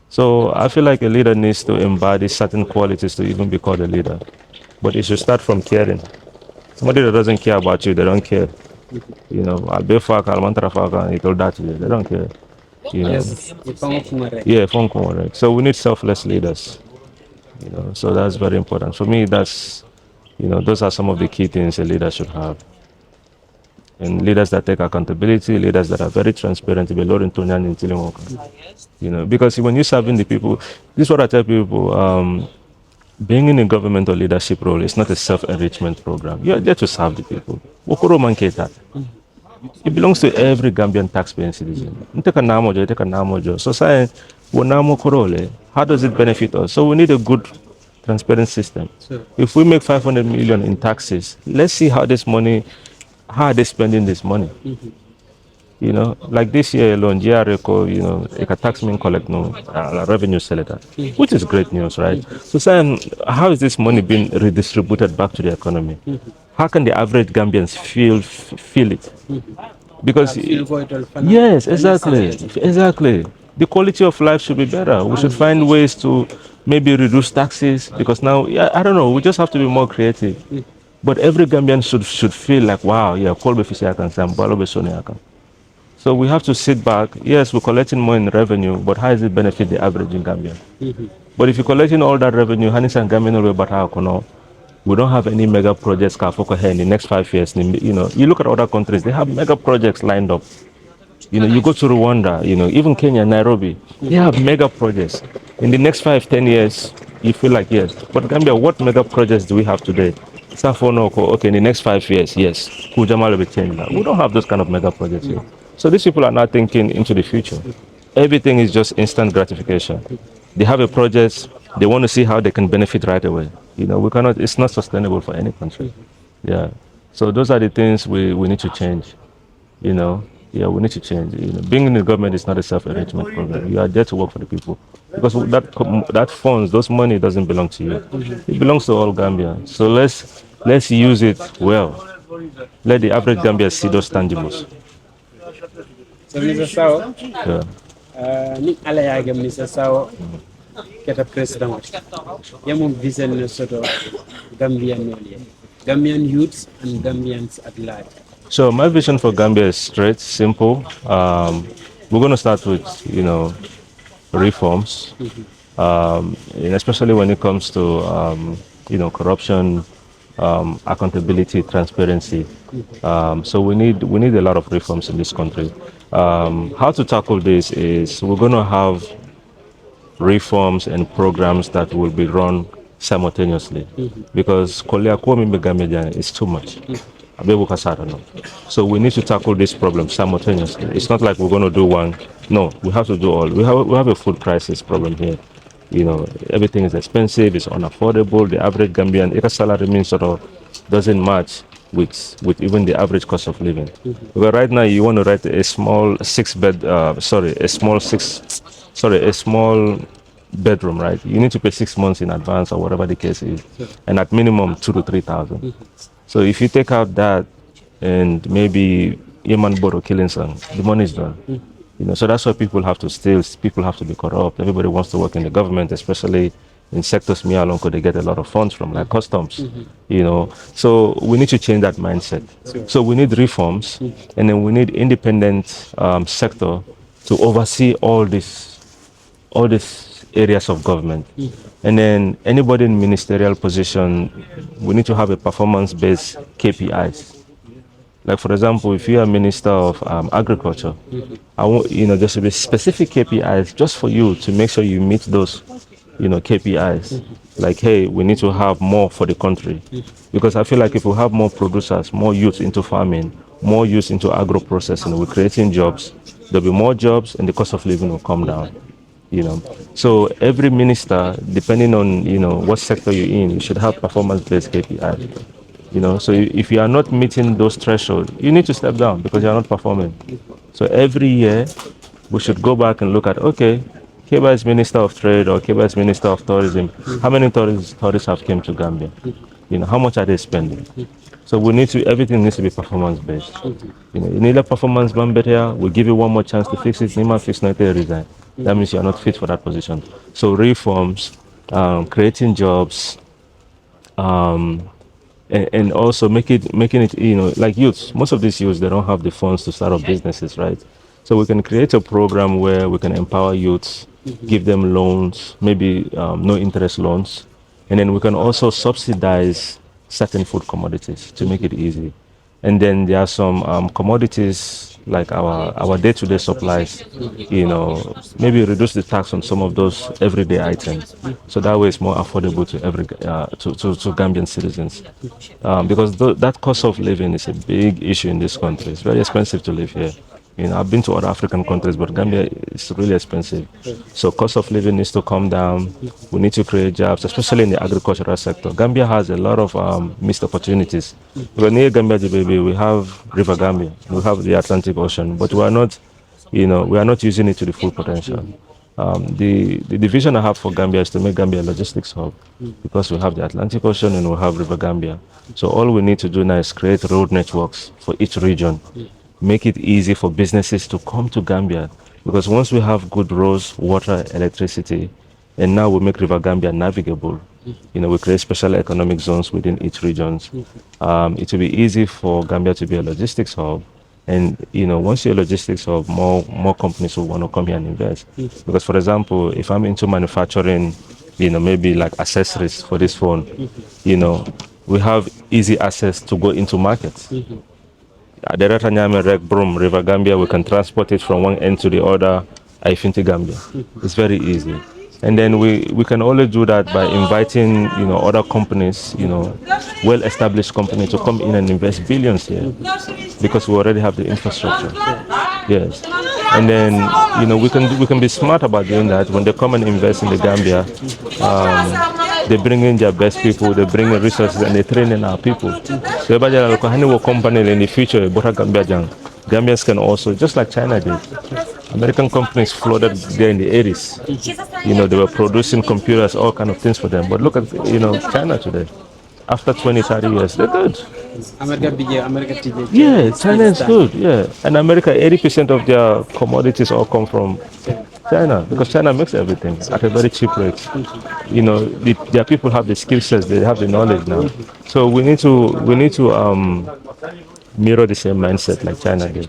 So I feel like a leader needs to embody certain qualities to even be called a leader. But it should start from caring. Somebody that doesn't care about you, they don't care. I'll be fuck, I'll want to he told that to you. They don't care. Yes, Yeah, so we need selfless leaders. So that's very important. For me, that's, those are some of the key things a leader should have. And leaders that take accountability, leaders that are very transparent, because when you're serving the people, this is what I tell people, being in a government or leadership role is not a self-enrichment program. You're there to serve the people. It belongs to every Gambian taxpaying citizen. So saying, how does it benefit us? So we need a good, transparent system. If we make 500 million in taxes, let's see how are they spending this money? Like this year alone, GRECO, a taxman collect revenue senator, which is great news, right? So saying, how is this money being redistributed back to the economy? How can the average Gambians feel it? Because yes, exactly. The quality of life should be better. We should find ways to maybe reduce taxes, because now, I don't know, we just have to be more creative. But every Gambian should feel like, wow, yeah, so we have to sit back. Yes, we're collecting more in revenue, but how does it benefit the average in Gambia? But if you're collecting all that revenue, we don't have any mega projects in the next 5 years. You look at other countries, they have mega projects lined up. You go to Rwanda, even Kenya, Nairobi, they have mega projects. In the next 5-10 years, you feel like, yes. But Gambia, what mega projects do we have today? Okay, in the next 5 years, yes, Kujamal will be changed now. We don't have those kind of mega projects here. So these people are not thinking into the future. Everything is just instant gratification. They have a project, they want to see how they can benefit right away. We cannot, it's not sustainable for any country. Yeah. So those are the things we need to change. Yeah, we need to change. Being in the government is not a self-enrichment program. You are there to work for the people. Because that funds, those money doesn't belong to you. It belongs to all Gambians. So let's use it well. Let the average Gambian see those tangibles. So Mr. Sawo, Yeah. Mr. Sawo, get a president. Vision Soto, Gambia. Gambian youths and Gambians at large? So my vision for Gambia is straight, simple. We're going to start with, reforms, and especially when it comes to, corruption, accountability, transparency. So we need a lot of reforms in this country. How to tackle this is we're going to have reforms and programs that will be run simultaneously because Kolia Kwame Megamedia is too much. Abebu Kasara, no. So we need to tackle this problem simultaneously. It's not like we're going to do one. No, we have to do all. We have a food crisis problem here. Everything is expensive. It's unaffordable. The average Gambian salary means sort of doesn't match with even the average cost of living. Because right now you want to rent a small a small bedroom, right? You need to pay 6 months in advance or whatever the case is, and at minimum 2 to 3 thousand. So if you take out that and maybe Yemen Boro killing some, the money is done. So that's why people have to steal, people have to be corrupt. Everybody wants to work in the government, especially in sectors me alone, because they get a lot of funds from like customs. So we need to change that mindset. So we need reforms, and then we need independent sector to oversee all these areas of government. And then anybody in ministerial position, we need to have a performance-based KPIs. Like for example, if you are Minister of Agriculture, I want there should be specific KPIs just for you to make sure you meet those KPIs. Like, hey, we need to have more for the country, because I feel like if we have more producers, more youth into farming, more youth into agro processing, we're creating jobs. There'll be more jobs, and the cost of living will come down. So every minister, depending on what sector you're in, you should have performance-based KPIs. So if you are not meeting those thresholds, you need to step down because you are not performing. So every year, we should go back and look at, okay, Keba is Minister of Trade or Keba is Minister of Tourism. How many tourists have come to Gambia? How much are they spending? So everything needs to be performance-based. You need a performance better. We'll give you one more chance to fix it. Nima fix not resign. That means you are not fit for that position. So reforms, creating jobs, and also making it like youths. Most of these youths, they don't have the funds to start up businesses, right? So we can create a program where we can empower youths, give them loans, maybe no interest loans, and then we can also subsidize certain food commodities to make it easy. And then there are some commodities like our day-to-day supplies, maybe reduce the tax on some of those everyday items, so that way it's more affordable to to Gambian citizens, because that cost of living is a big issue in this country. It's very expensive to live here. I've been to other African countries, but Gambia is really expensive. So cost of living needs to come down. We need to create jobs, especially in the agricultural sector. Gambia has a lot of missed opportunities. We're near Gambia, baby. We have River Gambia. We have the Atlantic Ocean, but we are not using it to the full potential. The vision I have for Gambia is to make Gambia a logistics hub, because we have the Atlantic Ocean and we have River Gambia. So all we need to do now is create road networks for each region. Make it easy for businesses to come to Gambia, because once we have good roads, water, electricity, and now we make River Gambia navigable, we create special economic zones within each region. It will be easy for Gambia to be a logistics hub. And once you're a logistics hub, more companies will want to come here and invest. Because for example, if I'm into manufacturing, maybe like accessories for this phone, we have easy access to go into markets. Aderata Nyame Rek Brum, River Gambia, we can transport it from one end to the other, Aifinti Gambia. It's very easy. And then we can only do that by inviting, other companies, well-established companies to come in and invest billions here, because we already have the infrastructure. Yes. And then, we can be smart about doing that. When they come and invest in the Gambia, they bring in their best people, they bring in resources, and they train in our people. So if company in the future, Gambians can also, just like China did. American companies flooded there in the 80s. They were producing computers, all kind of things for them. But look at, China today. After 20, 30 years, they're good. Yeah, China is good, yeah. And America, 80% of their commodities all come from China, because China makes everything at a very cheap rate. You know, their people have the skill sets, they have the knowledge now. So we need to mirror the same mindset like China did.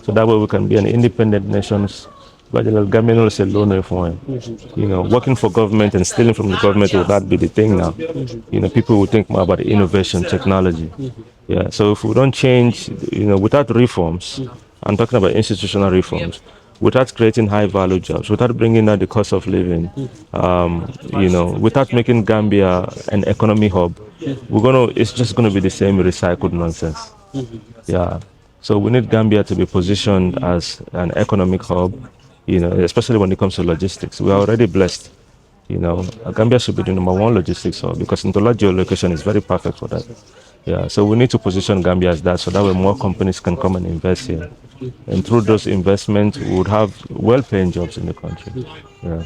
So that way we can be an independent nation. But the Gambian will say loan reform. You know, working for government and stealing from the government will not be the thing now. You know, people will think more about innovation, technology. Yeah. So if we don't change, you know, without reforms, I'm talking about institutional reforms, without creating high value jobs, without bringing down the cost of living, you know, without making Gambia an economy hub, it's just gonna be the same recycled nonsense. Yeah. So we need Gambia to be positioned as an economic hub, you know, especially when it comes to logistics. We are already blessed. You know, Gambia should be the number one logistics hub because Ntola geolocation is very perfect for that. Yeah, so we need to position Gambia as that so that way more companies can come and invest here. And through those investments, we would have well-paying jobs in the country. Yeah.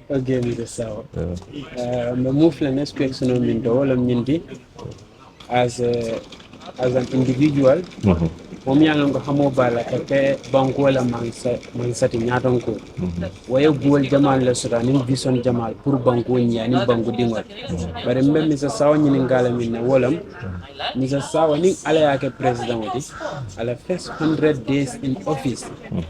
Again, the Sawo. Yeah. The move the next question on the whole of as an individual. Momi yango hamo bala kake banko la mansati nyaton ko waye gol jamal la sura nim bison jamal pour banko nyani banko dingol bare mbem mi sa sawa nyini ngala min na wolam mi sa sawa ni ala yake president wati ala first 100 days in office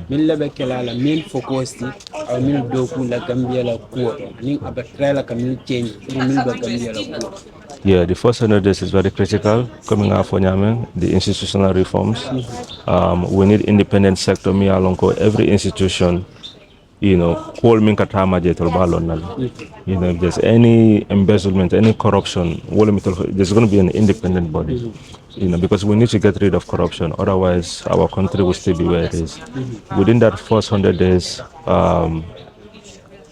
min labe kala la min fokosti aw min doku la Gambia la kuoto ni abatra la kamil change min ba Gambia la kuoto. Yeah, the first 100 days is very critical coming out for Nyamen, the institutional reforms. We need independent sector, me along every institution, you know, call me katama you know, if there's any embezzlement, any corruption, there's going to be an independent body, you know, because we need to get rid of corruption. Otherwise, our country will still be where it is. Within that first 100 days,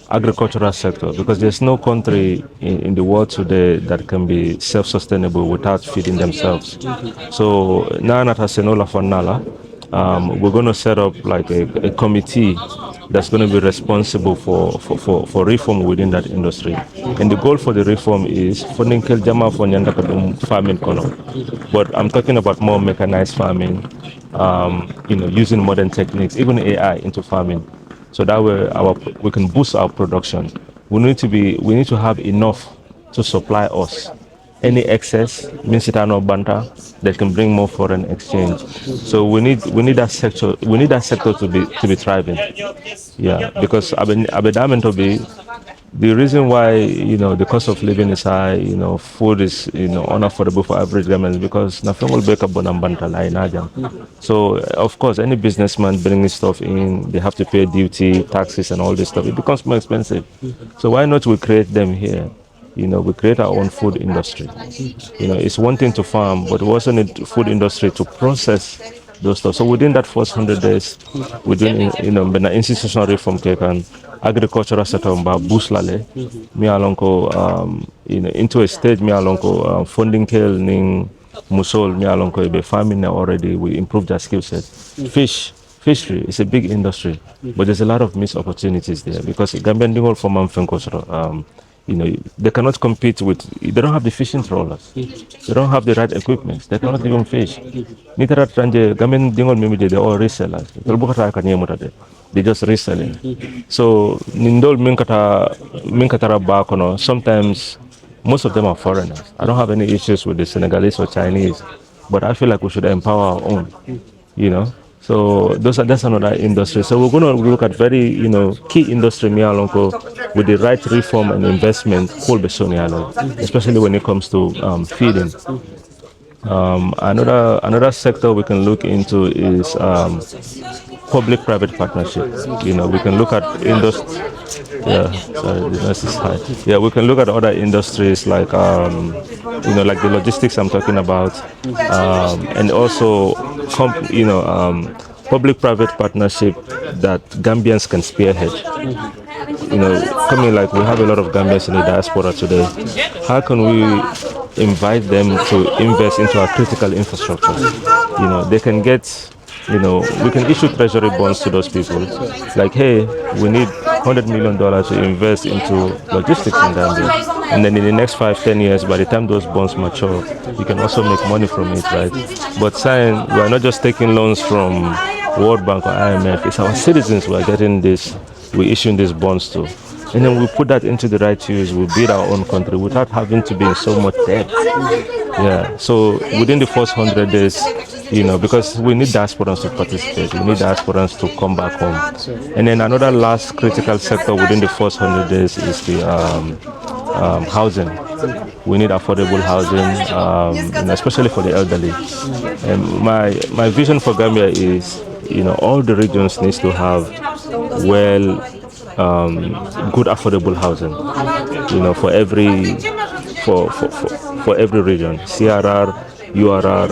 agricultural sector, because there's no country in the world today that can be self-sustainable without feeding themselves. So now at Hasenola for Nala, we're going to set up like a committee that's going to be responsible for reform within that industry. And the goal for the reform is funding Keljama for Nyandakadum farming kono. But I'm talking about more mechanized farming, you know, using modern techniques, even AI into farming. So that way we can boost our production. We need to have enough to supply us. Any excess means it are no banter that can bring more foreign exchange. So we need that sector to be thriving. Yeah, because the reason why, you know, the cost of living is high, you know, food is, you know, unaffordable for average Gambians because nothing will break up bonambanta. So of course any businessman bringing stuff in, they have to pay duty, taxes and all this stuff. It becomes more expensive. So why not we create them here? You know, we create our own food industry. You know, it's one thing to farm, but we also need food industry to process those stuff. So within that first 100 days, we're doing, you know, institutional reform cake and agricultural setup boost lale. Me alonko, you know, into a stage me alonko funding kale ning musol me alonko be farming now already. We improved their skill set. Fishery is a big industry, but there's a lot of missed opportunities there because Gambian dingol for manfenko you know, they cannot compete with, they don't have the fishing trawlers. They don't have the right equipment. They cannot even fish. They're all resellers. They just reselling. So, sometimes most of them are foreigners. I don't have any issues with the Senegalese or Chinese, but I feel like we should empower our own, you know. So that's another industry. So we're going to look at very, you know, key industry with the right reform and investment, especially when it comes to feeding. Another sector we can look into is public-private partnership. You know, we can look at industry. Yeah, sorry, the noise is high. Yeah, we can look at other industries like, you know, like the logistics I'm talking about, and also, you know, public-private partnership that Gambians can spearhead. You know, coming like we have a lot of Gambians in the diaspora today. How can we invite them to invest into our critical infrastructure? You know, they can get, you know, we can issue treasury bonds to those people. Like, hey, we need $100 million to invest into logistics in Gambia. And then in the next 5-10 years, by the time those bonds mature, you can also make money from it, right? But we are not just taking loans from World Bank or IMF. It's our citizens who are getting this we issue these bonds to. And then we put that into the right use. We build our own country without having to be in so much debt. Yeah. So within the first 100 days, because we need diasporans to participate, we need diasporans to come back home. And then another last critical sector within the first 100 days is the housing. We need affordable housing, and especially for the elderly. And my vision for Gambia is, all the regions needs to have good affordable housing. For every region, CRR, URR,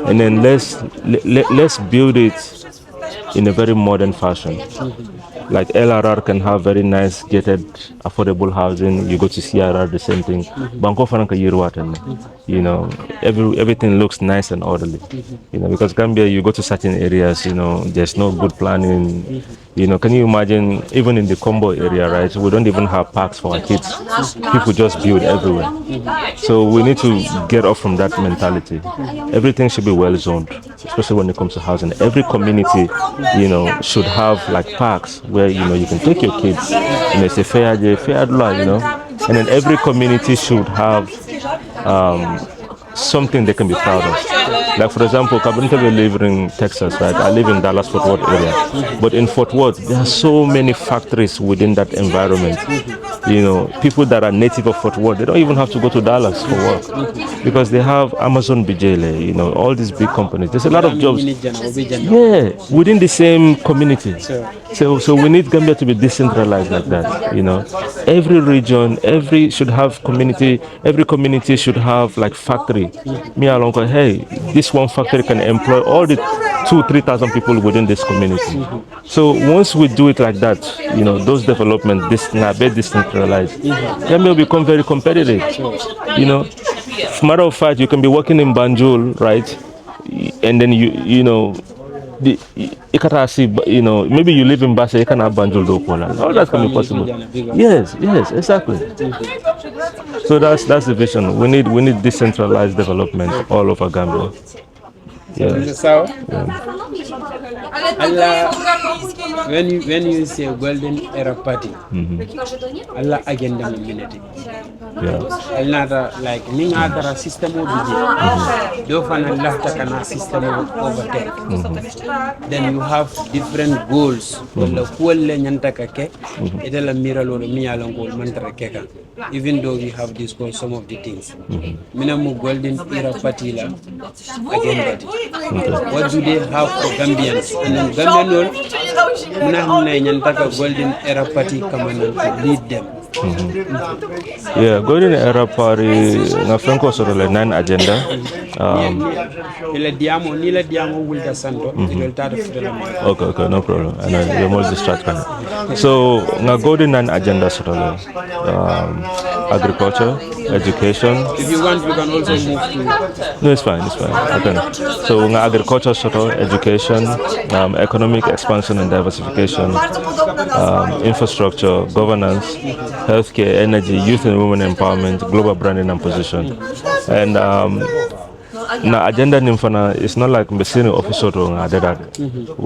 and then let's build it in a very modern fashion. Like LRR can have very nice gated affordable housing. You go to CRR, the same thing. Banko Franka Yiruatan. Everything looks nice and orderly. Because Gambia, you go to certain areas, there's no good planning. Can you imagine, even in the Combo area, right? We don't even have parks for our kids. People just build everywhere. So we need to get off from that mentality. Everything should be well zoned, especially when it comes to housing. Every community, should have like parks where, you can take your kids, it's a fair law, and then every community should have something they can be proud of. Like for example, Kabinta live in Texas, right? I live in Dallas Fort Worth area, but in Fort Worth there are so many factories within that environment. People that are native of Fort Worth, they don't even have to go to Dallas for work because they have Amazon Bijele, all these big companies. There's a lot of jobs. Yeah, within the same community. So we need Gambia to be decentralized like that. Every region, every community should have like factory. Me along, hey, this one factory can employ all the 2,000-3,000 people within this community. So once we do it like that, those developments, decentralized, Gambia will become very competitive. Matter of fact, you can be working in Banjul, right? And then maybe you live in Basa, you can have Banjul Dokola. All that can be possible. Yes, exactly. So that's the vision. We need decentralized development all over Gambia. So, Allah, when you say golden era party, Allah agenda minute. Allah like ninga system of do fana lafta kana system overtake. Then you have different goals. The kulle nyanta kake itala miralo miyalo goal mantara keka. Even though we have discussed some of the things. Minamu golden era party la agenda. What do they have for Gambians? And then Gambian golden era party come and lead them. Yeah, golden era party na Franco sort of like 9 agenda. Okay, no problem. And you're more distracted. So na golden 9 agenda sort of like agriculture, education. If you want, you can also move to. No, it's fine. Okay. So agriculture, sort of education, economic expansion and diversification, infrastructure, governance, healthcare, energy, youth and women empowerment, global branding and position. And na agenda nimfana it's not like mbesini official to ngadeda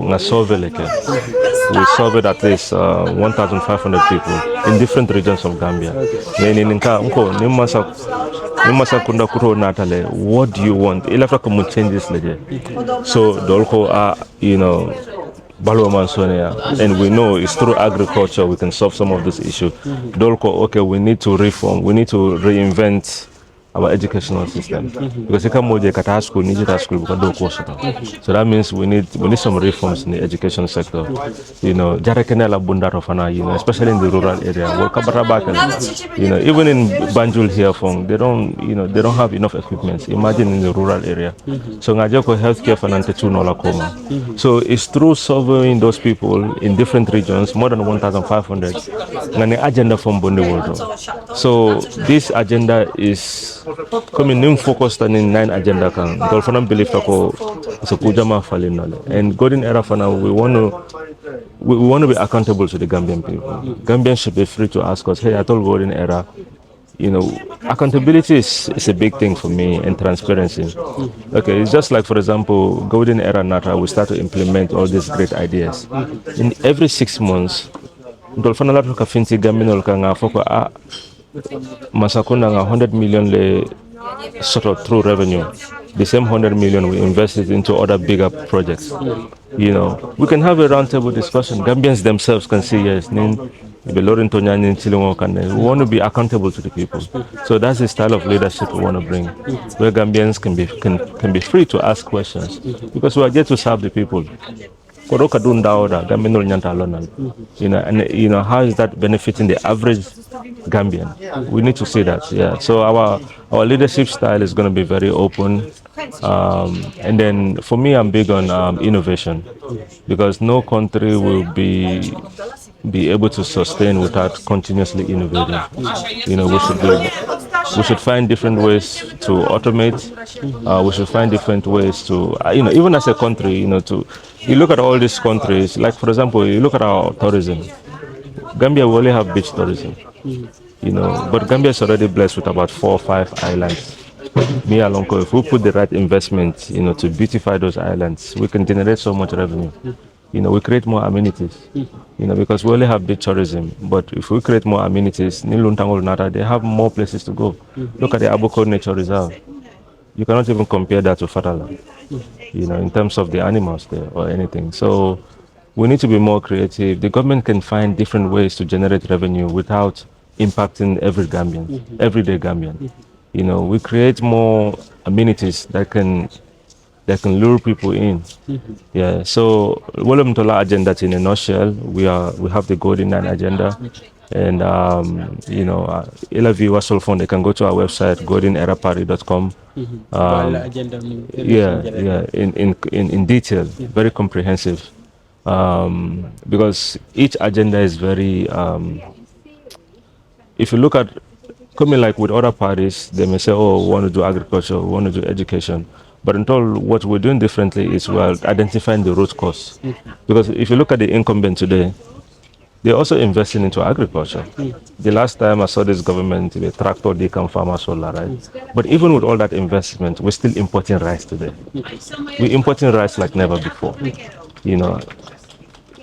nga solve like we solved at least 1,500 people in different regions of Gambia. Ninka unko nimasa kunda kuro natale, what do you want? Ilafra kumu changes leje. So dolko are and we know it's through agriculture we can solve some of this issue. Dolko, okay, we need to reform, we need to reinvent our educational system because so that means we need some reforms in the education sector. Especially in the rural area. Even in Banjul here, they don't have enough equipment. Imagine in the rural area. So healthcare so it's through serving those people in different regions, more than 1,500, and the agenda from Bondi World. So this agenda is coming focused on in 9 agenda kan golfana believe ko so kujama falin and golden era for now we want to be accountable to the Gambian people. Gambians should be free to ask us, hey, I told golden era, accountability is a big thing for me, and transparency. Okay, it's just like, for example, golden era nata, we start to implement all these great ideas. In every 6 months Dol fana la ka finti Gambinol ka nga foko Masakunda nga 100 million le sort of through revenue. The same 100 million we invested into other bigger projects. You know, we can have a roundtable discussion. Gambians themselves can say yes. We want to be accountable to the people. So that's the style of leadership we want to bring, where Gambians can be free to ask questions, because we are here to serve the people. Koroka dunda oda Gambian nyanta alona. And how is that benefiting the average Gambian? We need to see that. Yeah. So our leadership style is going to be very open. And then for me, I'm big on innovation, because no country will be able to sustain without continuously innovating. We should find different ways to automate. We should find different ways to, even as a country, you look at all these countries, like for example, you look at our tourism. Gambia, we only have beach tourism, but Gambia is already blessed with about 4 or 5 islands. Me along, if we put the right investment, to beautify those islands, we can generate so much revenue. We create more amenities, because we only have beach tourism. But if we create more amenities, Niluntangol Nata, they have more places to go. Look at the Aboko Nature Reserve. You cannot even compare that to Fatala, in terms of the animals there or anything. So we need to be more creative. The government can find different ways to generate revenue without impacting every Gambian, everyday Gambian. We create more amenities that can lure people in. Yeah. So Wolum Tola agenda in a nutshell, we have the Golden Nine agenda. And ila viewers cell phone, they can go to our website goldenerapari.com. In detail, very comprehensive. Because each agenda is very if you look at coming like with other parties, they may say, oh, we want to do agriculture, we want to do education. But in all, what we're doing differently is we're identifying the root cause. Because if you look at the incumbent today, they're also investing into agriculture. The last time I saw this government, the tractor, they come farmer solar, right? But even with all that investment, we're still importing rice today. We're importing rice like never before.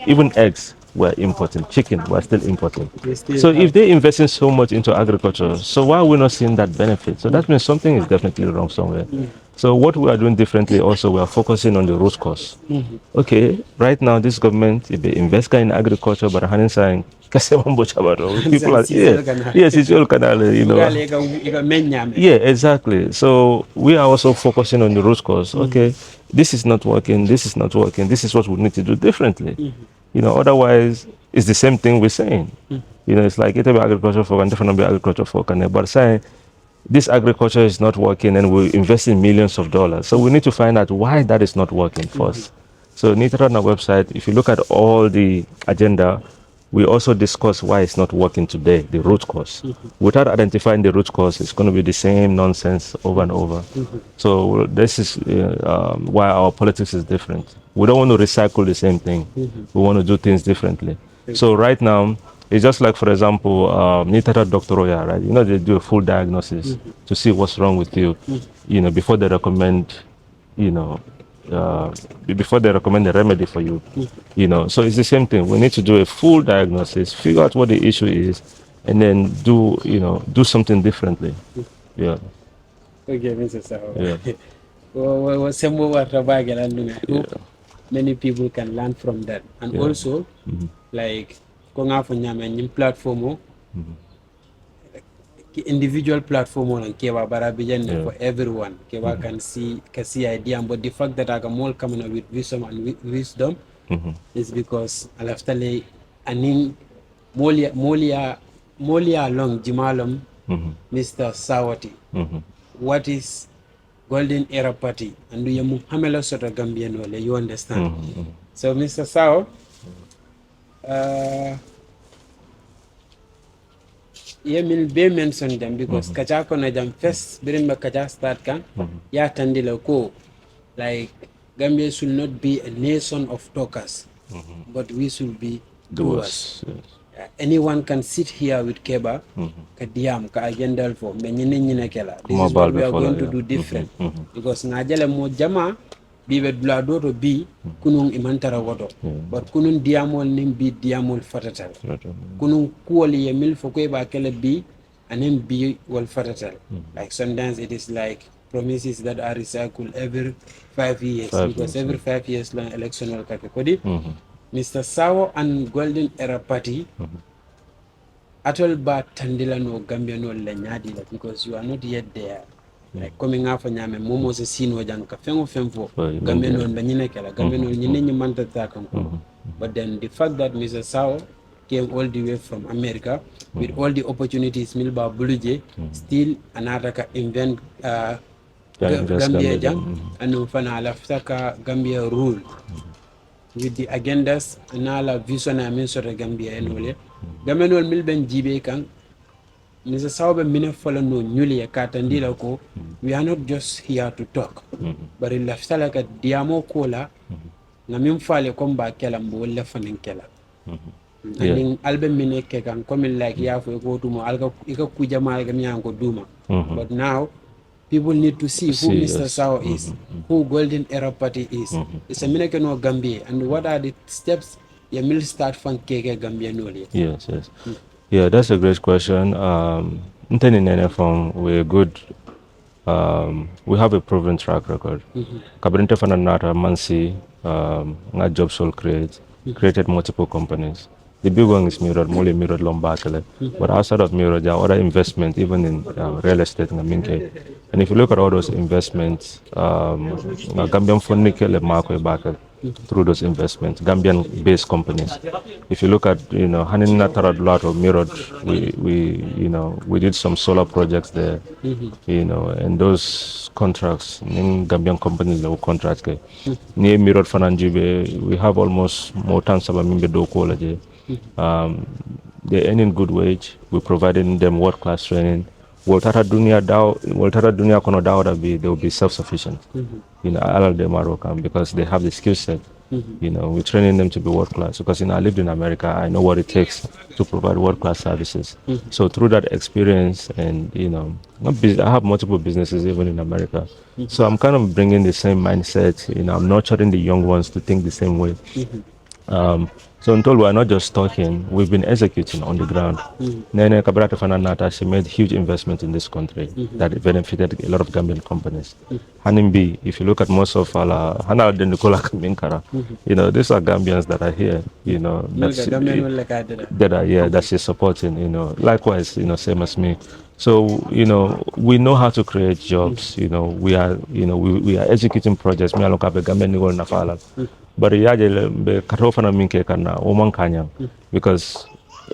Even eggs we're importing, chicken we're still importing. So if they're investing so much into agriculture, so why are we not seeing that benefit? So that means something is definitely wrong somewhere. So what we are doing differently also, we are focusing on the root cause. Okay, right now this government, if they invest in agriculture, but saying people are yes, it's all canal, Yeah, exactly. So we are also focusing on the root cause. Okay, this is not working, this is not working, this is what we need to do differently. Otherwise it's the same thing we're saying. It's like it be agriculture for and different agriculture for but saying this agriculture is not working and we invest in millions of dollars. So we need to find out why that is not working first. So Nitra on our website, if you look at all the agenda, we also discuss why it's not working today, the root cause. Without identifying the root cause, it's going to be the same nonsense over and over. So this is why our politics is different. We don't want to recycle the same thing. We want to do things differently. So right now, it's just like, for example, Nitara Dr. Roya, right? They do a full diagnosis to see what's wrong with you, before they recommend, before they recommend a remedy for you, So it's the same thing. We need to do a full diagnosis, figure out what the issue is, and then do something differently. Yeah. Okay, Mr. Sawo. Yeah. Many people can learn from that, and also like platform individual platform on kewa barabijan for everyone kewa can see idea, but the fact that I can all coming up with wisdom and wisdom is because alaftale aning molia long jimalum Mr. Sawati. What is Golden Era Party? And do you Muhammad Sota Gambian wale, you understand? So Mr. Sawo, will be mention them because kacha kona jam first birin kacha start kan ya tandila ko like Gambia should not be a nation of talkers, but we should be doers. Anyone can sit here with Keba, Kadiam, Ka agenda for Menyina Kela. This is what we are going to do different. Because Najala Mo Jama, bibe blado to bi kunun imantara wodo but kunun diamol nim bi diamol fatatal kunun kuoli yemil foko ba kala bi anem bi wal fatatal like sometimes it is like promises that are recycled every 5 years because every 5 years long electional kake kodi Mr. Sawo and Golden Era Party atol ba tandila no Gambia no la nyadi la because you are not yet there like coming out for nyame momo se sino janka fengo femfo Gambia no banyine kala Gambia no nyine nyi manta ta kan but then the fact that Mr. Sawo came all the way from America with all the opportunities milba buluje still another ka invent Gambia jang anu fana la ftaka Gambia rule with the agendas anala vision amin sota Gambia enole Gambia mil ben jibe kan Mr. Sawo mine follow no nyuli ya katandila ko we are not just here to talk but in lafsala ka diamo kola na min fale komba kela mbo le fanin kela and album mine ke kan comme like ya fo ko tumo alga ika ku jama ga mi ko duma but now people need to see who Mr. Sawo is, who Golden Era Party is. It's a minute no Gambia, and what are the steps you will start from Keke Gambia Noli? Yes. Yeah, that's a great question. In from we're good. We have a proven track record. Kabinete Fananata Mansi, job soul created multiple companies. The big one is Mirror, Mole Mirror Lombakele. But outside of Mirror, there are other investments, even in real estate in Minke. And if you look at all those investments, Gambian fund Nikele Marco Bakel through those investments, Gambian-based companies. If you look at, Hanin Nataradlat or Mirror, we did some solar projects there, and those contracts, Gambian companies that will contract. Near Mirror Fananjibe, we have almost more than Sabamimbe Doko. They're earning good wage. We're providing them world-class training. Waltara Dunia kono dawda be they will be self-sufficient. All of them are welcome because they have the skill set. We're training them to be world-class because I lived in America. I know what it takes to provide world-class services. So through that experience, and I have multiple businesses even in America. So I'm kind of bringing the same mindset. I'm nurturing the young ones to think the same way. So until we're not just talking, we've been executing on the ground. Nene Kabarata Fananata, she made huge investment in this country that benefited a lot of Gambian companies. Hanimbi, if you look at most of our Hana Denikola Kaminkara, these are Gambians that are here, that she's supporting, likewise, same as me. So, we know how to create jobs, we are executing projects. Me aloka be Gambian Nigol Nafala. But be katofana minke kana oman kanya because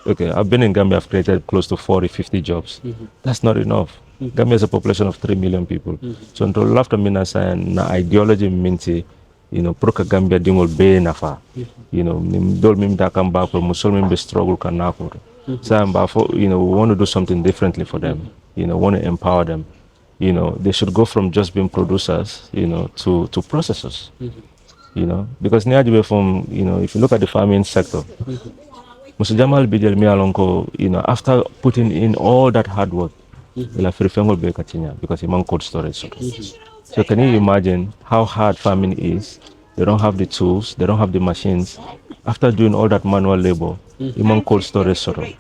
I've been in Gambia, I've created close to 40-50 jobs. That's not enough. Gambia has a population of 3 million people. So until lafta mina sa na ideology minti proka Gambia dingol be nafa. Dol mimta kamba ko musol mimbe struggle kanako. So we want to do something differently for them. Want to empower them. They should go from just being producers, to processors. Because near from, if you look at the farming sector, Mr. Jamal Bidel Mialonko, after putting in all that hard work, because he man cold storage. So can you imagine how hard farming is? They don't have the tools, they don't have the machines. After doing all that manual labor, he man cold storage sort of.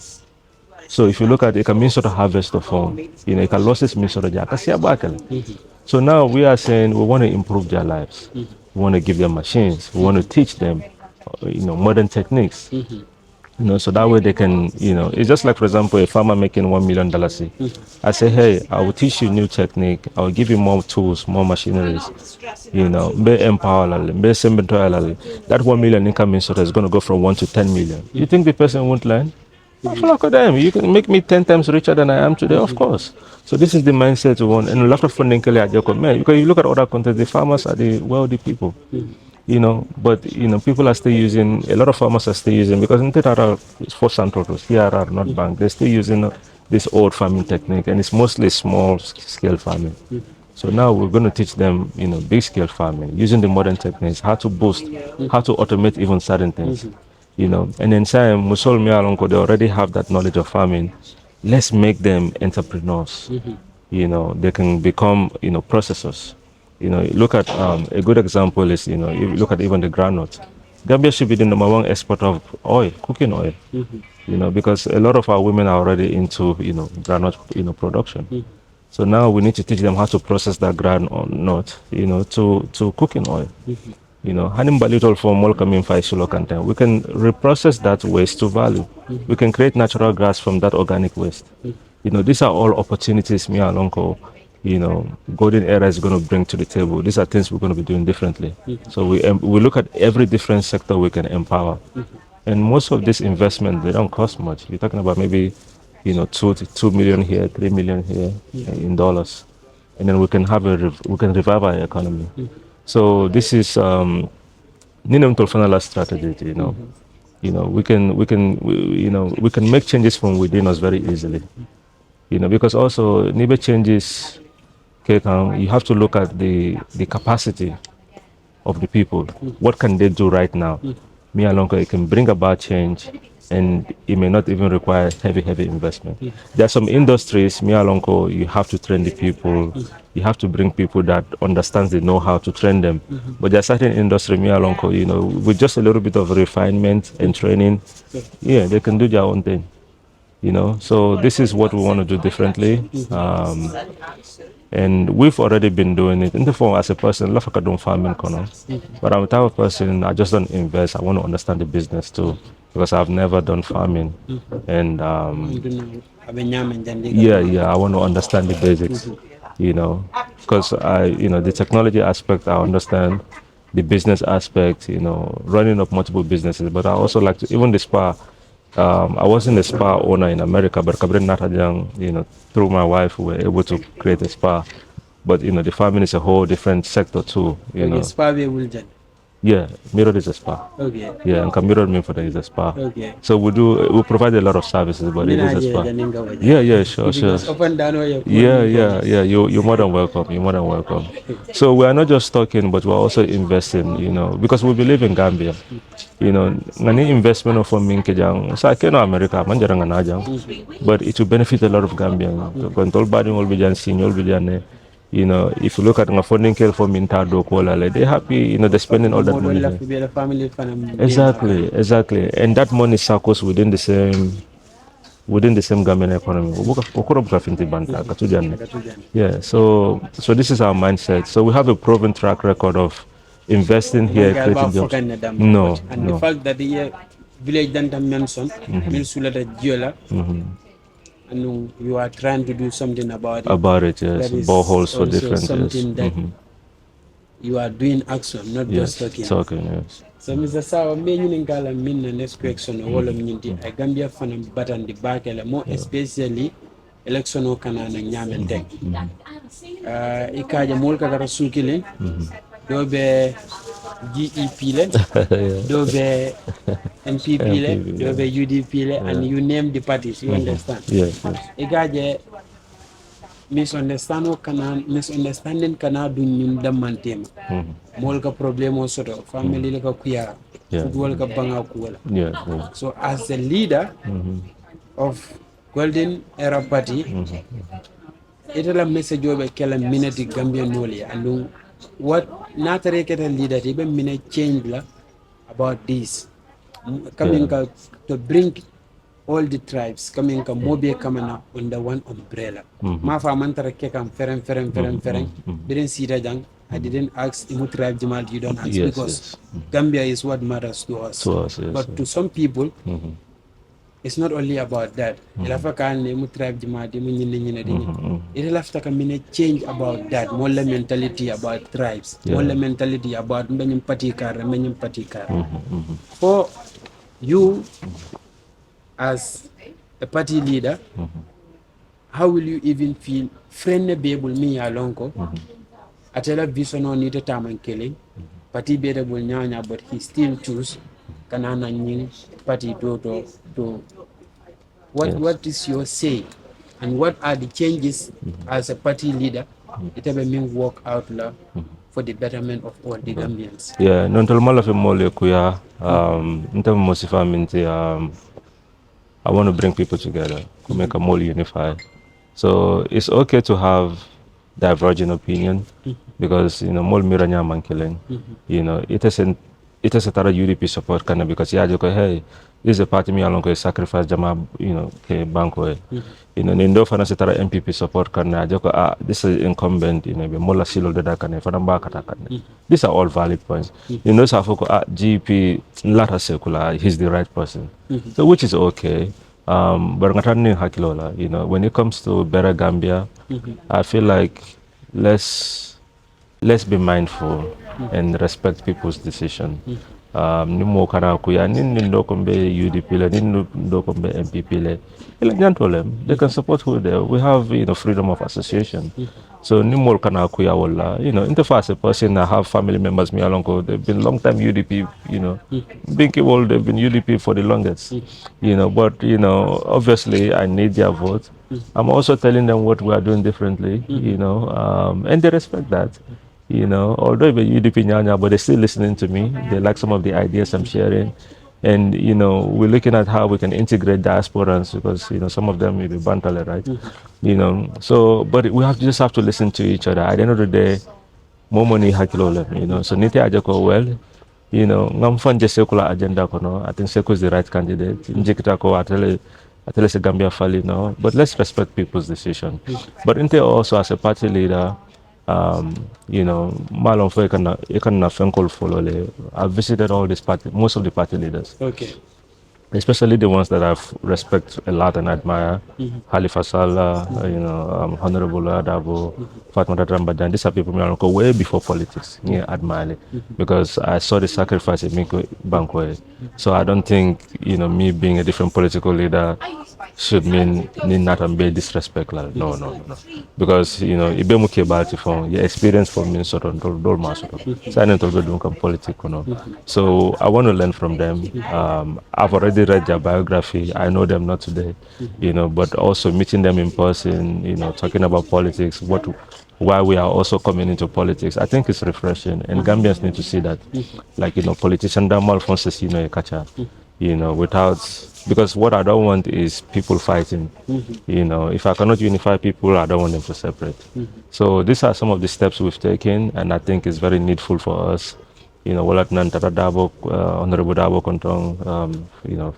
So if you look at it, can mean sort of harvest of farm, it can losses mean sort of. So now we are saying we want to improve their lives. We want to give them machines. We want to teach them, modern techniques. So that way they can, it's just like, for example, a farmer making $1 million. I say, hey, I will teach you new technique. I will give you more tools, more machineries. Be empower, be simple. That 1 million income is going to go from 1 to 10 million. You think the person won't learn? Look at them. You can make me 10 times richer than I am today, of course. So this is the mindset we want. And a lot of funding, because you look at other countries, the farmers are the wealthy people. But people are still using, a lot of farmers are still using, because in Tetara, for Santotos, here are not bank, they're still using this old farming technique, and it's mostly small scale farming. So now we're going to teach them, big scale farming, using the modern techniques, how to boost, how to automate even certain things. And then saying Musol Mialonko, they already have that knowledge of farming. Let's make them entrepreneurs. They can become, processors. You know, look at a good example is, you know, if you look at even the groundnut. Gambia should be the number one exporter of oil, cooking oil. You know, because a lot of our women are already into, you know, groundnut, you know, production. So now we need to teach them how to process that groundnut, you know, to cooking oil. You know, hanim balitol for mol kamin fa isulo content. We can reprocess that waste to value. We can create natural gas from that organic waste. You know, these are all opportunities me and Uncle, you know, Golden Era is going to bring to the table. These are things we're going to be doing differently. So we look at every different sector we can empower. And most of this investment, they don't cost much. You're talking about maybe, you know, 2 million here, 3 million here in dollars. And then we can have we can revive our economy. So this is Ninam Tolfanala strategy, you know. You know, you know, we can make changes from within us very easily. You know, because also neighbor changes, you have to look at the capacity of the people. What can they do right now? Me along, it can bring about change, and it may not even require heavy investment. There are some industries, me along, you have to train the people. You have to bring people that understand the know-how to train them. But there are certain industry, me along, you know, with just a little bit of refinement and training, yeah, they can do their own thing. You know, so this is what we want to do differently. And we've already been doing it in the form as a person, love don't farming kono. But I'm the type of person I just don't invest. I want to understand the business too. Because I've never done farming. And yeah, I want to understand the basics. You know, because you know, the technology aspect I understand, the business aspect, you know, running up multiple businesses. But I also like to, even the spa. I wasn't a spa owner in America, but Kabrin Natajang, you know, through my wife, we were able to create a spa. But you know, the farming is a whole different sector too. You know, spa be Wuljan. Yeah, Mirror is a spa. Okay. Yeah, and Mirror mean for that is a spa. Okay. So we provide a lot of services, but it is a spa. Yeah, sure. Up and down Yeah. You're more than welcome. You're more than welcome. So we are not just talking, but we're also investing. You know, because we believe in Gambia. You know, ngani investment of minkejang. So I came to America, manjarang anajang, but it will benefit a lot of Gambians. Control body will be jan senior will be jan. You know, if you look at the funding care for Mintado Kola, like they're happy, you know, they're spending all that money. Exactly. And that money circles within the same Gambian economy. Yeah, so this is our mindset. So we have a proven track record of investing here, creating jobs. No. The fact that the village Danta Manson, Milsulata Giola, and you are trying to do something about it. Yes. Boreholes for different something that you are doing action, not just talking. Yes. So Mr. Sawo, me ngala minna next question wala minti a Gambia fanam batan di bakela more especially election o kana na nyamen tek. Ikaja mol ka dara sukile do be GEP le do be NPP le do be UDP le and you name the parties, you understand? Yes. Ikaja misunderstanding kana du ñun damantema mol ka problem o soto family le ka kuya football ka banga ko wala so as the leader of Golden Era Party itala message obe kala minute Gambia noli and what natare keta leader be minute change la about this coming to bring all the tribes coming ka mobe kamana under one umbrella. Mafa mantara ke kam fereng. Didn't see that jang. I didn't ask imu tribe Jamal, you don't ask because Gambia is what matters to us. But to some people, it's not only about that. Ilafa kan imu tribe Jamal imu nyine. It lafta ka mine change about that. More mentality about tribes. More mentality about menyem patikar. For you as a party leader, how will you even feel friend be able me alonko atela vision on it time and killing party be able nyanya but he still choose kanana nying party to what is your say and what are the changes as a party leader it ever mean work out la for the betterment of all the Gambians. Yeah, non tolmala fe mole kuya ntem mosifa minti I want to bring people together to make a more unified. So it's okay to have divergent opinion, because mol miranya mankelen, it is a tara UDP support kana because yeah joko hey this is a party me along ko sacrifice jama ke banko nindo fana se tara MPP support kana joko this is incumbent be mola silo de da kana fana ba kata kana these are all valid points safoko GP lata sekula he's the right person so which is okay but ngatani hakilola when it comes to better Gambia I feel like let's be mindful and respect people's decision. Ni mo kana kuya nin ndo kombe UDP le nin ndo kombe MPP le ila nyantolem they can support who they we have freedom of association so ni mo kana kuya wala interface a person I have family members me along go they've been long time UDP big world they've been UDP for the longest but obviously I need their vote. I'm also telling them what we are doing differently and they respect that. Although it's UDP Nyanya, but they're still listening to me. They like some of the ideas I'm sharing. And, we're looking at how we can integrate diasporans because, some of them will be Bantale, right? So, but we just have to listen to each other. At the end of the day, more money hakilo, so Niti Ajako well, ngam fanje secular agenda kono. I think Seku is the right candidate. Njikita ko atele se Gambia fali, but let's respect people's decision. But Inte also as a party leader, malon fo ekan na fenkol follow le. I've visited all these most of the party leaders. Okay. Especially the ones that I respect a lot and admire. Halifa Sallah, Honorable Adabo, Fatma Rambadan. These are people who go way before politics. Yeah, admire it. Because I saw the sacrifice in Miko Bankwe. So I don't think, me being a different political leader should mean not and be disrespect. Like, no. Because, ibe muke balti from your experience for me sort of dolma sort of. So I don't know politics, So I want to learn from them. I've already read their biography. I know them not today, but also meeting them in person, talking about politics, why we are also coming into politics. I think it's refreshing, and Gambians need to see that. Like, politicians that malfunces, kacha, without, because what I don't want is people fighting. If I cannot unify people, I don't want them to separate. So these are some of the steps we've taken, and I think it's very needful for us. Walat nan Tata Dabo, Honorable Dabo Kontong,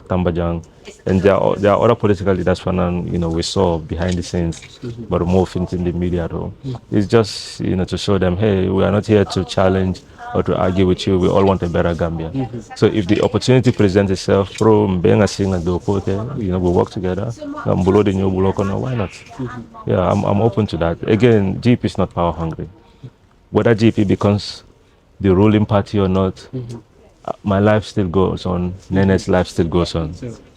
Tambajang, and there are other political leaders we saw behind the scenes, but more things in the media though. It's just to show them, hey, we are not here to challenge or to argue with you. We all want a better Gambia. So if the opportunity presents itself, pro Mbenga Sing and Dokote, we work together. Mbulo de Nyo Bulokono, why not? Yeah, I'm open to that. Again, GP is not power hungry. Whether GP becomes the ruling party or not, my life still goes on. Nene's life still goes on.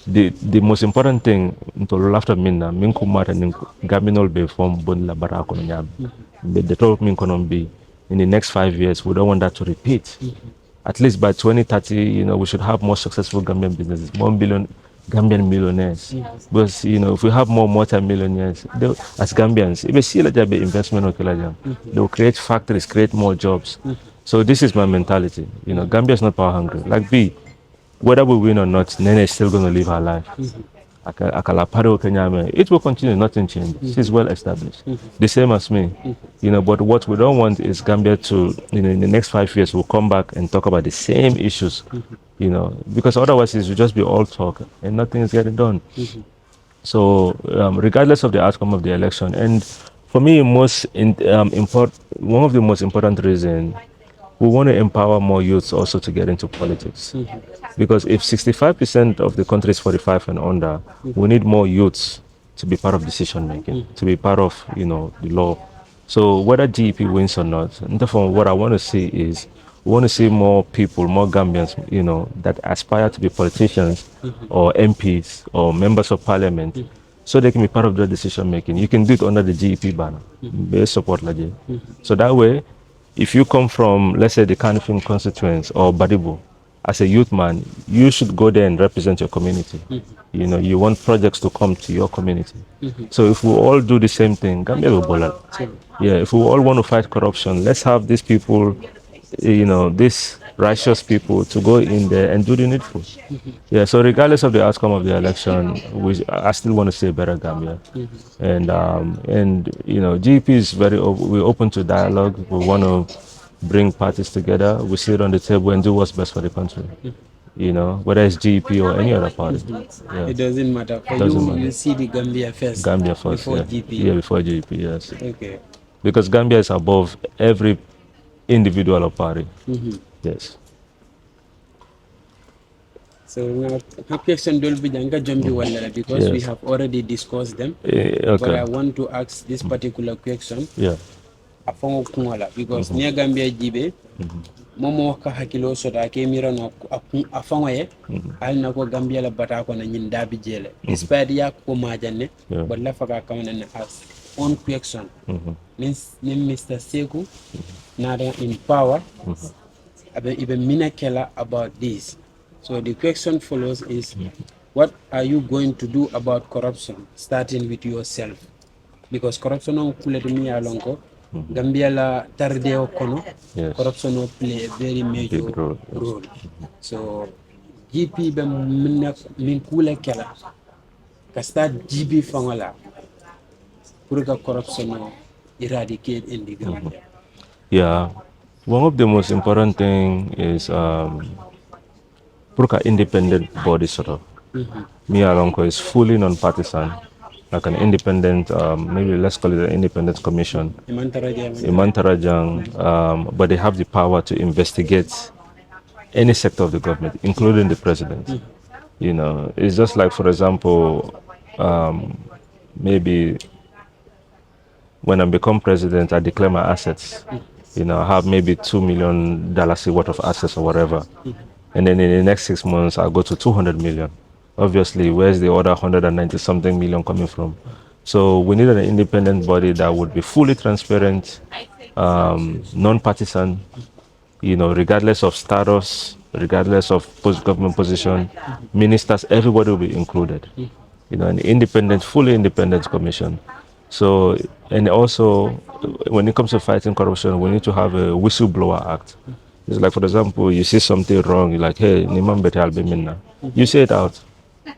The most important thing to after minna minku mata gaminol be form bon la barako nyam. The top min konon be in the next 5 years. We don't want that to repeat. At least by 2030, we should have more successful Gambian businesses, 1 billion Gambian millionaires. Because if we have more multi-millionaires, as Gambians, if we see like investment, they will create factories, create more jobs. So this is my mentality. Gambia is not power hungry. Like B, whether we win or not, Nene is still going to live her life. It will continue, nothing changes. She's well established. The same as me. But what we don't want is Gambia to, in the next 5 years, we'll come back and talk about the same issues. Because otherwise it will just be all talk and nothing is getting done. So regardless of the outcome of the election, and for me, one of the most important reasons, we want to empower more youths also to get into politics. Because if 65% of the country is 45 and under, we need more youths to be part of decision making, to be part of, the law. So whether GEP wins or not, and therefore what I want to see is, we want to see more people, more Gambians, that aspire to be politicians or MPs or members of parliament, so they can be part of the decision making. You can do it under the GEP banner, base support like that. So that way, if you come from, let's say, the Kanifing constituents or Badibu, as a youth man, you should go there and represent your community. You want projects to come to your community. So if we all do the same thing, Gambia will bola. Yeah, if we all want to fight corruption, let's have these people these righteous people to go in there and do the needful. Yeah, so regardless of the outcome of the election, I still want to see a better Gambia. And GP is we're open to dialogue. We want to bring parties together. We sit on the table and do what's best for the country. Whether it's GP or any other party. Yeah. It doesn't matter. For Doesn't you, matter. you see the Gambia first. Gambia first, before yeah. GP. Yeah, before GP, yes. Okay. Because Gambia is above every individual or party. Yes. So my question will be because we Yes. have already discussed them. Okay. But I want to ask this particular question. Yeah. Afongo kungola because near Gambia jibe momo ka hakilo sota ke mirano afongo ye al na ko Gambia la bata ko na nyin dabi jele despite ya ko majane but la faka kamana na as on question means Mr. Seku nada in power even minakela about this. So the question follows is what are you going to do about corruption starting with yourself? Because corruption on kulemi alonko Gambia la tardeo kono corruption will play a very major role. So GP be min kula kala ka start GB fangola pour que corruption eradicate in the Gambia. Yeah, one of the most important thing is independent body sort of. Me Alonko is fully non-partisan, like an independent, maybe let's call it an independent commission. Imantarajang, but they have the power to investigate any sector of the government, including the president. It's just like, for example, maybe when I become president, I declare my assets. I have maybe $2 million worth of assets or whatever. And then in the next 6 months, I'll go to 200 million. Obviously, where's the other 190 something million coming from? So we need an independent body that would be fully transparent, non-partisan, regardless of status, regardless of government position, ministers, everybody will be included. An independent, fully independent commission. So, and also, when it comes to fighting corruption, we need to have a whistleblower act. It's like, for example, you see something wrong, you're like, hey, you say it out,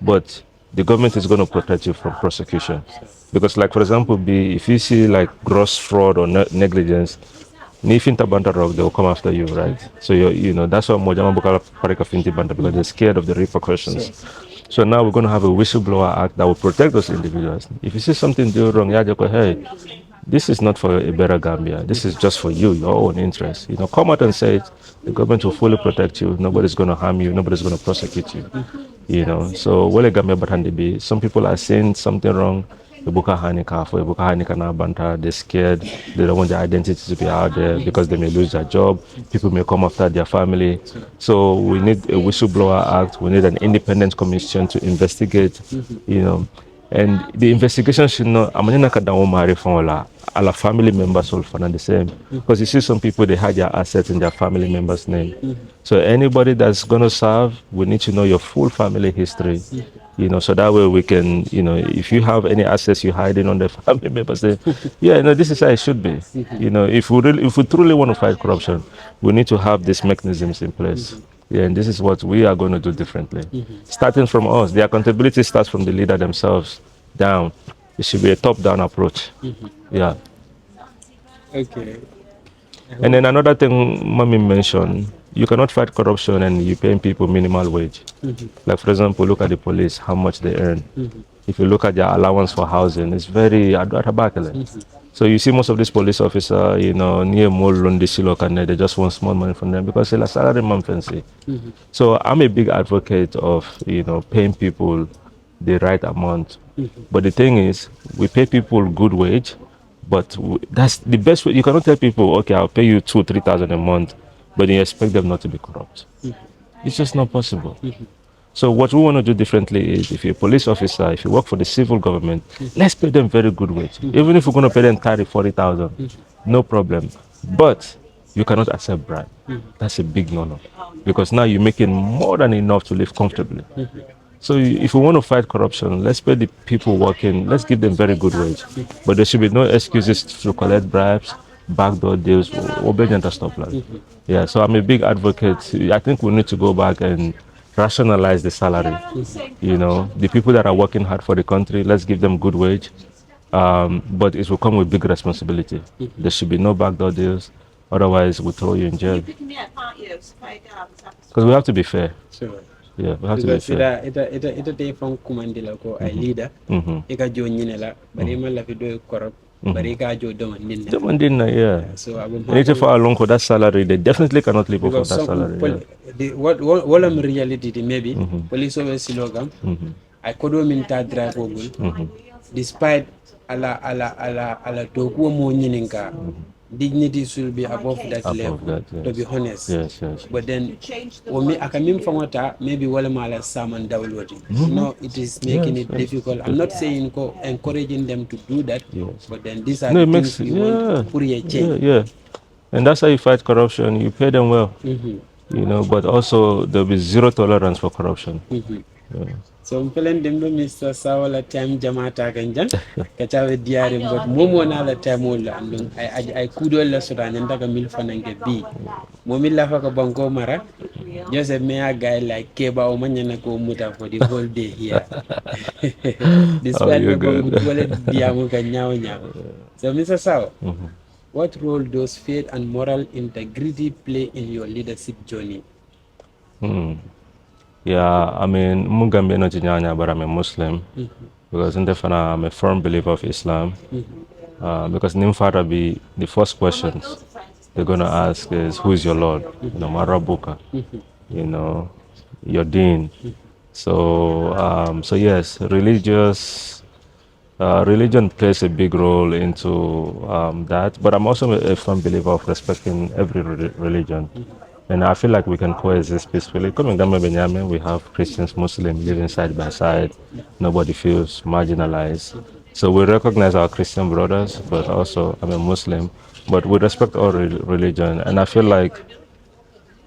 but the government is going to protect you from prosecution. Because, like, for example, if you see like gross fraud or negligence, they will come after you, right? So, that's why Mojama Bukala Parika Finti Banta, because they're scared of the repercussions. So now we're going to have a whistleblower act that will protect those individuals. If you see something do wrong, you go, hey, this is not for a better Gambia. This is just for you, your own interest. Come out and say it. The government will fully protect you. Nobody's going to harm you. Nobody's going to prosecute you. So wale Gambia batandi be. Some people are saying something wrong. They're scared. They don't want their identity to be out there because they may lose their job. People may come after their family. So we need a whistleblower act. We need an independent commission to investigate. And the investigation should not. Our family members will find the same, because you see some people, they had their assets in their family members' name. So anybody that's going to serve, we need to know your full family history, so that way we can, if you have any assets you're hiding on the family members, then this is how it should be. If we truly want to fight corruption, we need to have these mechanisms in place. And this is what we are going to do differently. Starting from us, the accountability starts from the leader themselves down. It should be a top-down approach. Yeah. Okay. And then another thing Mommy mentioned, you cannot fight corruption and you're paying people minimal wage. Like, for example, look at the police, how much they earn. If you look at their allowance for housing, it's very adabakele. So you see most of these police officers, near Molundisilo, they just want small money from them because they're salary man fancy. So I'm a big advocate of, paying people the right amount. But the thing is, we pay people good wage, but that's the best way. You cannot tell people, okay, I'll pay you 2,000-3,000 a month, but you expect them not to be corrupt. It's just not possible. So what we want to do differently is, if you're a police officer, if you work for the civil government, let's pay them very good wage. Even if we're going to pay them 30,000-40,000, no problem. But you cannot accept bribe. That's a big no-no, because now you're making more than enough to live comfortably. So if we want to fight corruption, let's pay the people working, let's give them very good wage. But there should be no excuses to collect bribes backdoor deals, obedient stop like. Yeah, so I'm a big advocate. I think we need to go back and rationalize the salary. You know, the people that are working hard for the country, let's give them good wage. But it will come with big responsibility. There should be no backdoor deals. Otherwise, we'll throw you in jail. Because we have to be fair. Sure. Yeah, we have to be Because fair. ita te fan kumandila ko ay leader ika jo nyine la bari man la fi do korop bari ka jo demandin na Demanding, yeah. so abum They need to follow along for that salary. They definitely cannot live off of because that some salary. Yeah. what am reality di maybe police over silogam I kodo min ta drive ogul despite ala to ko mo nyininka dignity should be above that level That, yes. to be honest. Yes, yes. But then me akamim famata maybe wala mala saman dawloti no, it is making it difficult. I'm not saying encouraging them to do that, but then these are No, it the makes things we want to put a change. Yeah. And that's how you fight corruption. You pay them well. You know, but also there'll be zero tolerance for corruption. Yeah. So mpelen dembe Mr. Sawo la time jamata kanjan kachawe diare mbot momo na la time wala andung ay kudo la soda nyanda ka mil fanange bi momi la fa ka banko mara Joseph me a guy like keba o manyana ko muta for the whole day here. Despite you're the banko good. wala diamu ka nyaw nyaw. So Mr. Sawo, what role does faith and moral integrity play in your leadership journey? Yeah, I mean, Mugambe no Jinyanya, but I'm a Muslim. Because in Defana, I'm a firm believer of Islam. Because Nimfara be the first questions they're going to ask is, who is your Lord? You know, Marabuka, you know, your Deen. So yes, religion plays a big role into that. But I'm also a firm believer of respecting every religion. And I feel like we can coexist peacefully. Coming down Benyame, we have Christians, Muslims living side by side. Nobody feels marginalized. So we recognize our Christian brothers, but also I'm a Muslim. But we respect all religion. And I feel like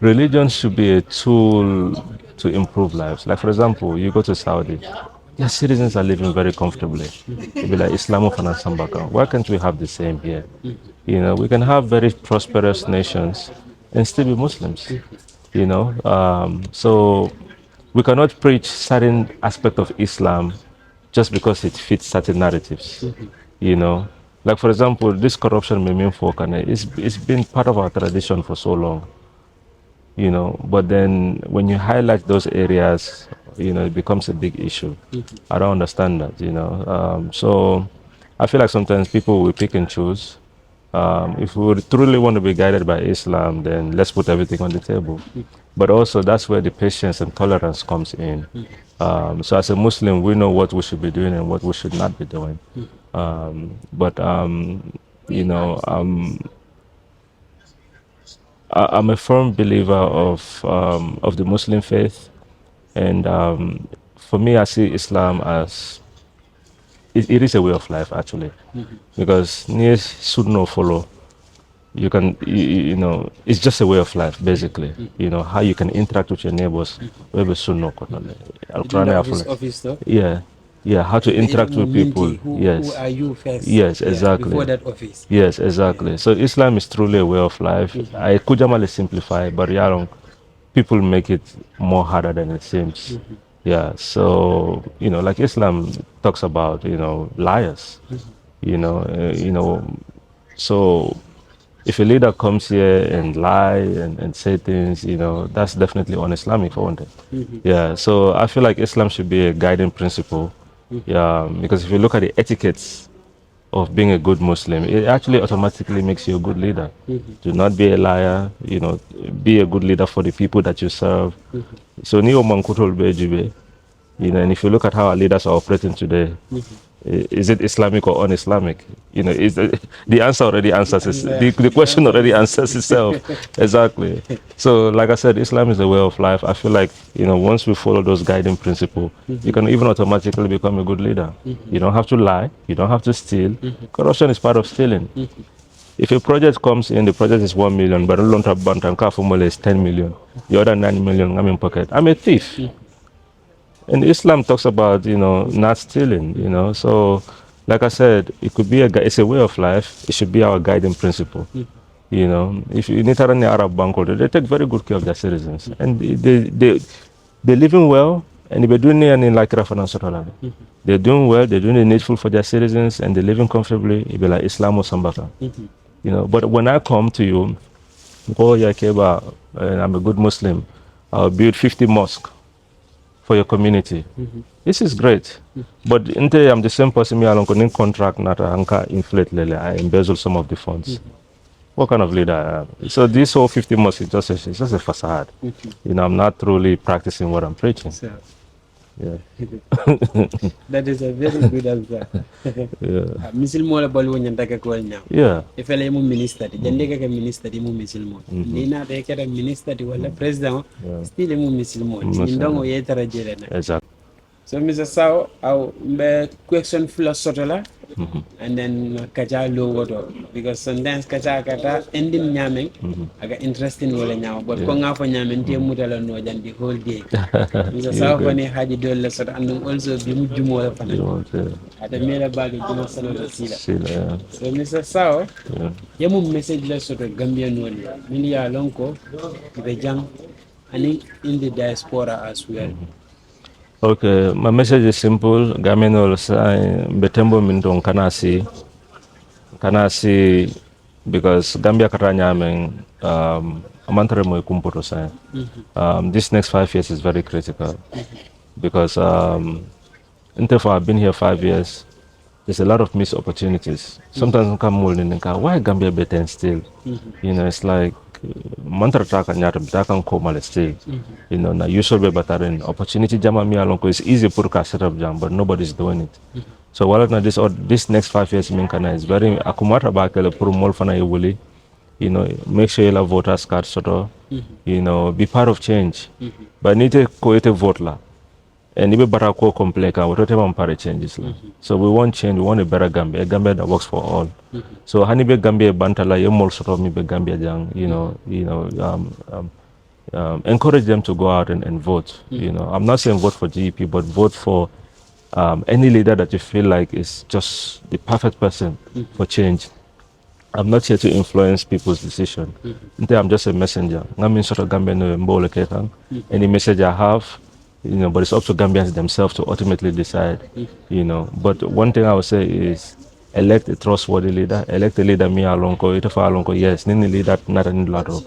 religion should be a tool to improve lives. Like, for example, you go to Saudi, their citizens are living very comfortably. You'll be like, Islamu Sambaka. Why can't we have the same here? You know, we can have very prosperous nations and still be Muslims, you know. So we cannot preach certain aspect of Islam just because it fits certain narratives, you know. Like, for example, this corruption may mean for it's been part of our tradition for so long, you know. But then when you highlight those areas, you know, it becomes a big issue. I don't understand that, you know. So I feel like sometimes people will pick and choose. If we truly want to be guided by Islam, then let's put everything on the table. But also, that's where the patience and tolerance comes in. So as a Muslim, we know what we should be doing and what we should not be doing. But you know, I'm a firm believer of the Muslim faith, and for me, I see Islam as it is a way of life, actually, because near should not follow. You can, you know, it's just a way of life, basically. You know, how you can interact with your neighbors. Maybe should not. Yeah, how to interact with people. Who are you first? Yes, exactly. Before that office. Yes, exactly. So Islam is truly a way of life. I could normally simplify, but people make it more harder than it seems. Yeah, so, you know, like Islam talks about, you know, liars, you know, so if a leader comes here and lie and say things, you know, that's definitely un-Islamic for one thing. Yeah, so I feel like Islam should be a guiding principle. Yeah, because if you look at the etiquettes of being a good Muslim, it actually automatically makes you a good leader. Do not be a liar, you know, be a good leader for the people that you serve. So Neo Mankutol Bejibe, you know, and if you look at how our leaders are operating today, is it Islamic or un-Islamic? You know, is the answer already answers the question already answers itself. Exactly. So, like I said, Islam is a way of life. I feel like, you know, once we follow those guiding principles, you can even automatically become a good leader. You don't have to lie. You don't have to steal. Corruption is part of stealing. If a project comes in, the project is 1 million, but Bantanka is 10 million. The other 9 million, I'm in pocket. I'm a thief. And Islam talks about, you know, not stealing, you know. So like I said, it could be it's a way of life. It should be our guiding principle. You know, if you need to run the Arab bank, they take very good care of their citizens, and they're living well, and they're doing it in like reference. They're doing well. They're doing the needful for their citizens, and they're living comfortably. It be like Islam or Sambaka. You know, but when I come to you, oh yeah, Keba, and I'm a good Muslim, I'll build 50 mosques for your community. This is great. But I'm the same person, me along in contract, not a inflate lele. I embezzle some of the funds. What kind of leader I am? So this whole 50 mosques is it's just a facade. You know, I'm not truly practicing what I'm preaching. So, Yeah. that is a very good answer. Yeah. Misil mo la balu nyantaka ko now. Yeah. If ele mu minister di jande ka minister di mu misil mo. Nina de ka minister di wala president still mu misil mo. Ndongo yetara jere na. Exactly. So Mr. Sawo, I'll be question full of sotola, and then kaja logo do because sometimes kaja kata ending nyameng aga interesting wala nyama but ko nga fo nyamen te mutala no jan the whole day. Mr. Sawo fani haji do la sot and also bi mu jumo la fana. Ada mela bagi jumo sanola sila. So Mr. Sawo, yamu message la soto Gambia no ni. Mili ya lonko be jang and in the diaspora as well. Okay, my message is simple. Gamino say betembo mindong kanasi because Gambia katanyameng amantare mo kumpuro say. This next 5 years is very critical because until I've been here 5 years, there's a lot of missed opportunities. Sometimes come more in why Gambia better still? You know, it's like mantra taka nyata bitaka nkoma still. You know, na usual be batarin opportunity jama mi alonko is easy for ka set up jam, but nobody's doing it. So while na this next 5 years minkana is very akumata bakele pur mol fana yewuli. You know, make sure you have voters card sort of, you know, be part of change. But need to vote la. And even Barako Compleka, whatever ampare changes. So we want change, we want a better Gambia, a Gambia that works for all. So Hanibe Gambia Bantala, Yemol sort of Mibe Gambia Jang, encourage them to go out and vote. You know, I'm not saying vote for GEP, but vote for any leader that you feel like is just the perfect person for change. I'm not here to influence people's decision. I'm just a messenger. I'm sort of Gambia any message I have, you know, but it's up to Gambians themselves to ultimately decide, you know. But one thing I would say is elect a trustworthy leader, elect a leader me alonko, itafa alonko, yes, nini leader not a lato.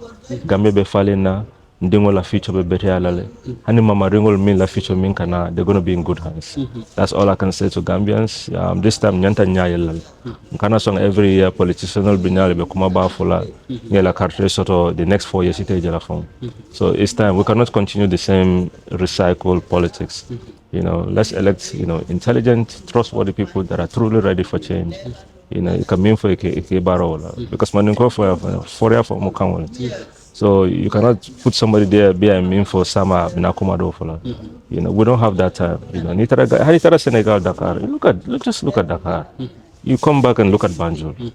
Gambia be falling ndingo la future be better alale. Hani mama ringol min la future min kana, they're going to be in good hands. That's all I can say to Gambians. This time nyanta nyayelal. Kana song every year politicians will be nyale be kuma ba fola nyela cartre soto the next 4 years ite jela phone. So it's time we cannot continue the same recycled politics. You know, let's elect, you know, intelligent, trustworthy people that are truly ready for change. You know, it can mean for a barola because maninko for mukangol. So you cannot put somebody there be a mean for Sama Nakumado for you know, we don't have that time. You know, Nitara Senegal Dakar. Just look at Dakar. You come back and look at Banjul.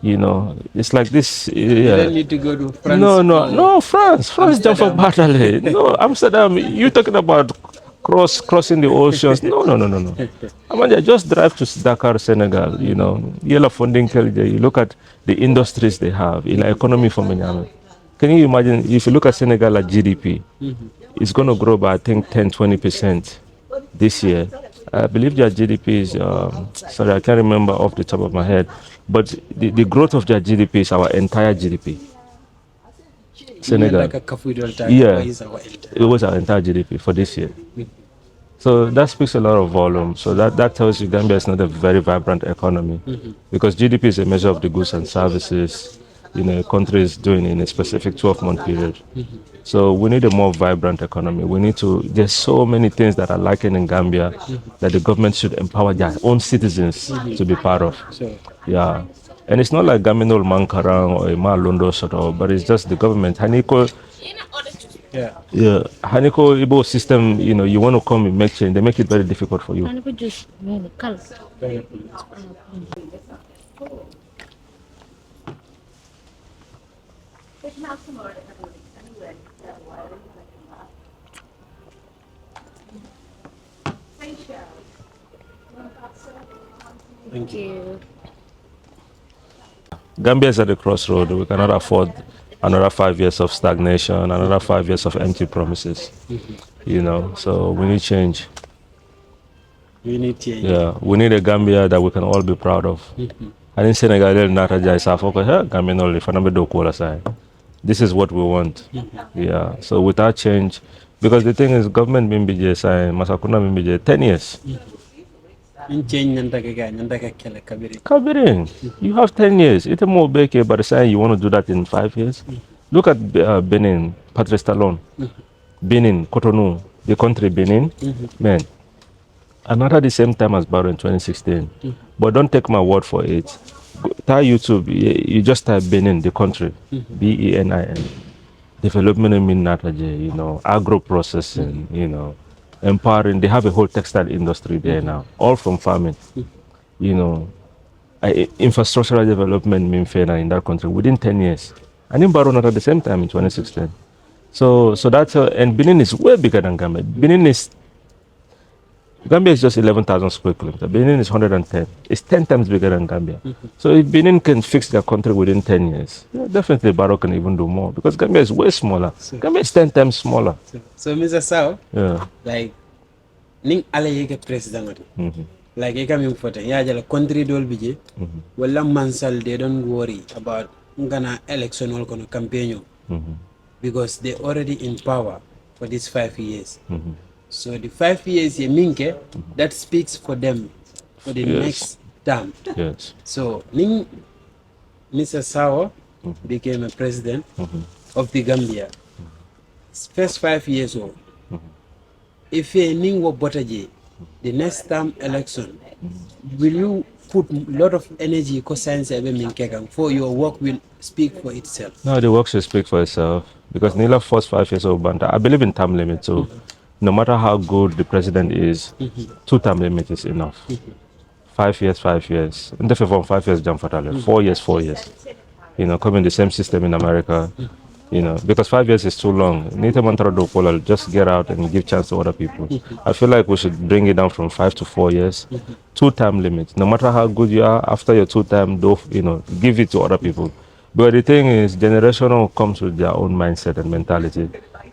You know, it's like this. Yeah. You don't need to go to France. No, France. France jump for battle. No, Amsterdam. You talking about crossing the oceans? No. I mean, just drive to Dakar, Senegal. You know, yellow funding. You look at the industries they have, in economy for Minyame. Can you imagine if you look at Senegal at GDP, it's going to grow by I think 10-20% this year. I believe their GDP is, sorry, I can't remember off the top of my head, but the growth of their GDP is our entire GDP. Senegal. Like a cathedral type. Yeah, it was our entire GDP for this year. So that speaks a lot of volume. So that tells you Gambia is not a very vibrant economy because GDP is a measure of the goods and services, you know, a country is doing in a specific 12-month period. So we need a more vibrant economy. We need to, there's so many things that are lacking in Gambia that the government should empower their own citizens to be part of. Yeah. And it's not like Gaminol Mankarang or Ima Londo sort of, but it's just the government. Haniko, Haniko Ibo system, you know, you want to come and make change, they make it very difficult for you. Thank you. Gambia is at the crossroad. We cannot afford another 5 years of stagnation, another 5 years of empty promises. So we need change. We need change. Yeah, we need a Gambia that we can all be proud of. I didn't Senegal nata jai safoko Gambia no lifanambe do kola sai. This is what we want. Yeah. So without change, because the thing is, government mimbije sai masakuna mimbije 10 years. In change nantaka kele kabiri. Kabirin, you have 10 years. It's more beke, but saying you want to do that in 5 years. Look at Benin, Patrice Talon. Benin, Cotonou, the country Benin, man. I'm not at the same time as Barrow in 2016. But don't take my word for it. Type YouTube, you just type Benin, the country, Benin. Development in Nataje, agro processing, empowering. They have a whole textile industry there now, all from farming. Infrastructural development in that country within 10 years. And in Barrow not at the same time in 2016. So that's and Benin is way bigger than Gambia. Gambia is just 11,000 square kilometers. Benin is 110. It's 10 times bigger than Gambia. So if Benin can fix their country within 10 years, definitely Barrow can even do more because Gambia is way smaller. Gambia is 10 times smaller. So Mr. Sawo, Yeah. like, ning ala yeke president like you come in for the country dol bije wala mansal they don't worry about ngana election or kono campaign because they already in power for these 5 years. So the 5 years ye minke that speaks for them for the next term. Yes. So ning Mr. Sawo became a president of the Gambia. First 5 years old. If you ning wo botaje the next term election, will you put a lot of energy for your work will speak for itself? No, the work should speak for itself because Nila first 5 years of Banta. I believe in term limit too. No matter how good the president is, 2 term limit is enough. 5 years, 5 years. And therefore from 5 years, jump fatally. 4 years, 4 years. Coming the same system in America. Because 5 years is too long. Just get out and give chance to other people. I feel like we should bring it down from 5 to 4 years. 2 term limit. No matter how good you are, after your 2 term, give it to other people. But the thing is, generational comes with their own mindset and mentality.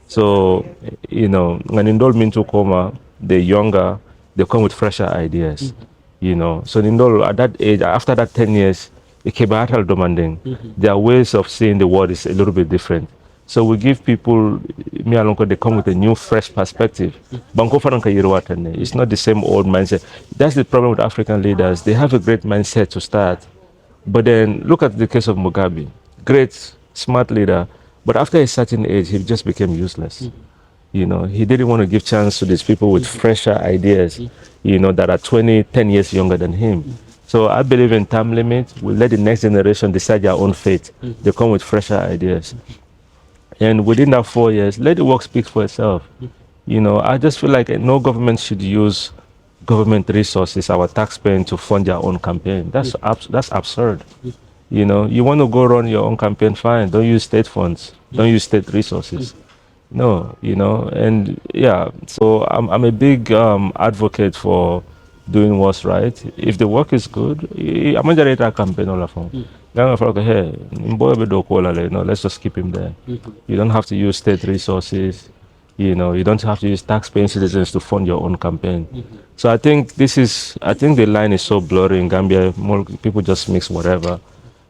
So, when Indol Mintu Koma, they're younger, they come with fresher ideas. So Indol at that age, after that 10 years, Ikebatal demanding. Their ways of seeing the world is a little bit different. So we give people, they come with a new, fresh perspective. It's not the same old mindset. That's the problem with African leaders. They have a great mindset to start. But then look at the case of Mugabe. Great, smart leader. But after a certain age, he just became useless. He didn't want to give chance to these people with fresher ideas, that are 10 years younger than him. So I believe in time limit. We let the next generation decide their own fate. They come with fresher ideas. And within that 4 years, let the work speak for itself. I just feel like no government should use government resources, our taxpaying, to fund their own campaign. That's absurd. You want to go run your own campaign, fine. Don't use state funds. Don't use state resources. No, and yeah. So I'm a big advocate for doing what's right. If the work is good, I'm going to generate a campaign all of them. Let's just keep him there. You don't have to use state resources. You don't have to use taxpaying citizens to fund your own campaign. So I think the line is so blurry in Gambia. More people just mix whatever,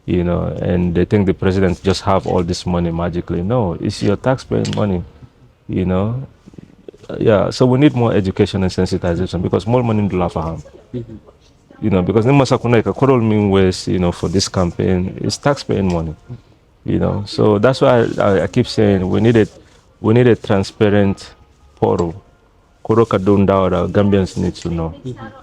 and they think the president just have all this money magically. No, it's your taxpaying money, Yeah, so we need more education and sensitization because more money do laugh harm. Because could mean ways, for this campaign is taxpaying money. So that's why I keep saying we need a transparent portal. Gambians need to know.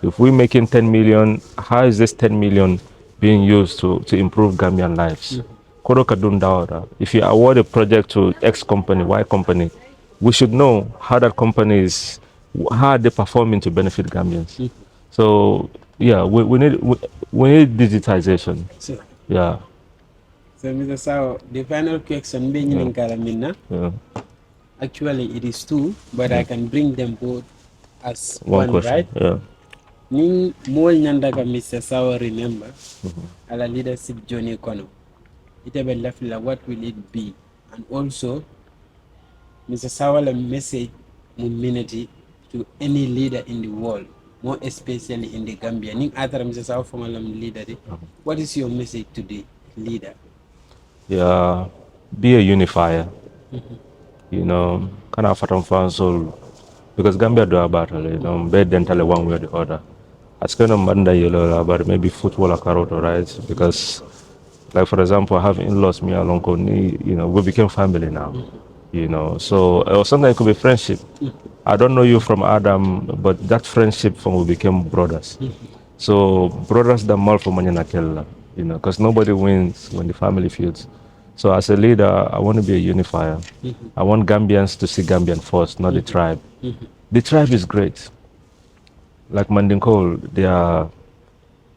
If we're making 10 million, how is this 10 million being used to improve Gambian lives? If you award a project to X company, Y company, we should know how that company is, how are they performing to benefit Gambians. So yeah, we need digitization. So, Yeah. So Mr. Sawo, the final question being in Karamina. Yeah. Actually, it is two, but I can bring them both as One question. right? Yeah. Ning mol nyandaga Mr. Sawo remember our leadership journey kono. Ite be left la what will it be? And also Mr. Sawo la message community to any leader in the world, more especially in the Gambia. Ning atara Mr. Sawo fongalam leader de. What is your message to the leader? Yeah, be a unifier. You know, kind of fatan soul because Gambia do a battle, you know, bed dental one way or the other. As kind of manda yellow about maybe football or carrot, right? Because like for example, I have in-laws me along you know, we became family now. You know, so or sometimes it could be friendship. I don't know you from Adam, but that friendship from we became brothers. So brothers that mal for money nakella, you know, because nobody wins when the family feuds. So as a leader, I want to be a unifier. I want Gambians to see Gambian first, not the tribe. The tribe is great. Like Mandinko, they are,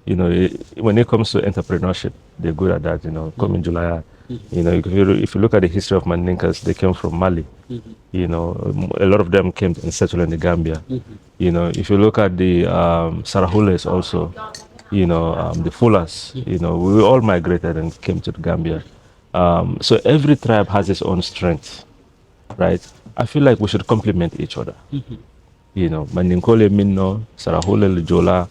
you know, when it comes to entrepreneurship, they're good at that. You know, come in July, you know, if you look at the history of Mandinkas, they came from Mali. You know, a lot of them came and settled in the Gambia. You know, if you look at the Sarahules also, you know, the Fulas, you know, we all migrated and came to the Gambia. So every tribe has its own strength, right? I feel like we should complement each other. You know, Mandinkole Minno, Sarahule Jola,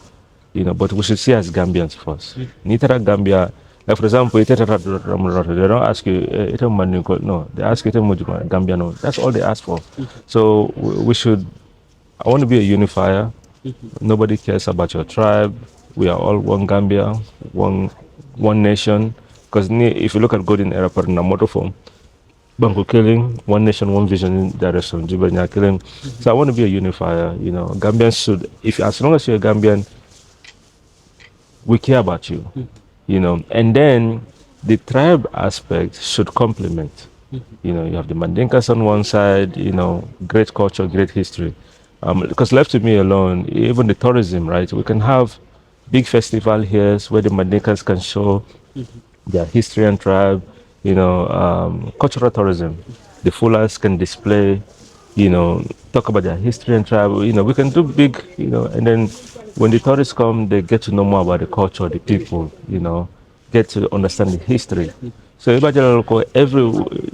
you know, but we should see as Gambians first. Nitara Gambia, like for example, they don't ask you, no, they ask you, Gambia, no, that's all they ask for. So we should, I want to be a unifier. Nobody cares about your tribe. We are all one Gambia, one nation. Because if you look at Golden Era, per Namoto form, Banco killing, one nation, one vision direction, Jibanya killing. So I want to be a unifier, you know. Gambians should, if as long as you're a Gambian, we care about you, you know. And then the tribe aspect should complement. You know, you have the Mandinkas on one side, you know, great culture, great history. Because left to me alone, even the tourism, right? We can have big festival here where the Mandinkas can show their history and tribe, you know, cultural tourism. The Fullers can display, you know, talk about their history and tribe. You know, we can do big, you know, and then when the tourists come, they get to know more about the culture, the people, you know, get to understand the history. So every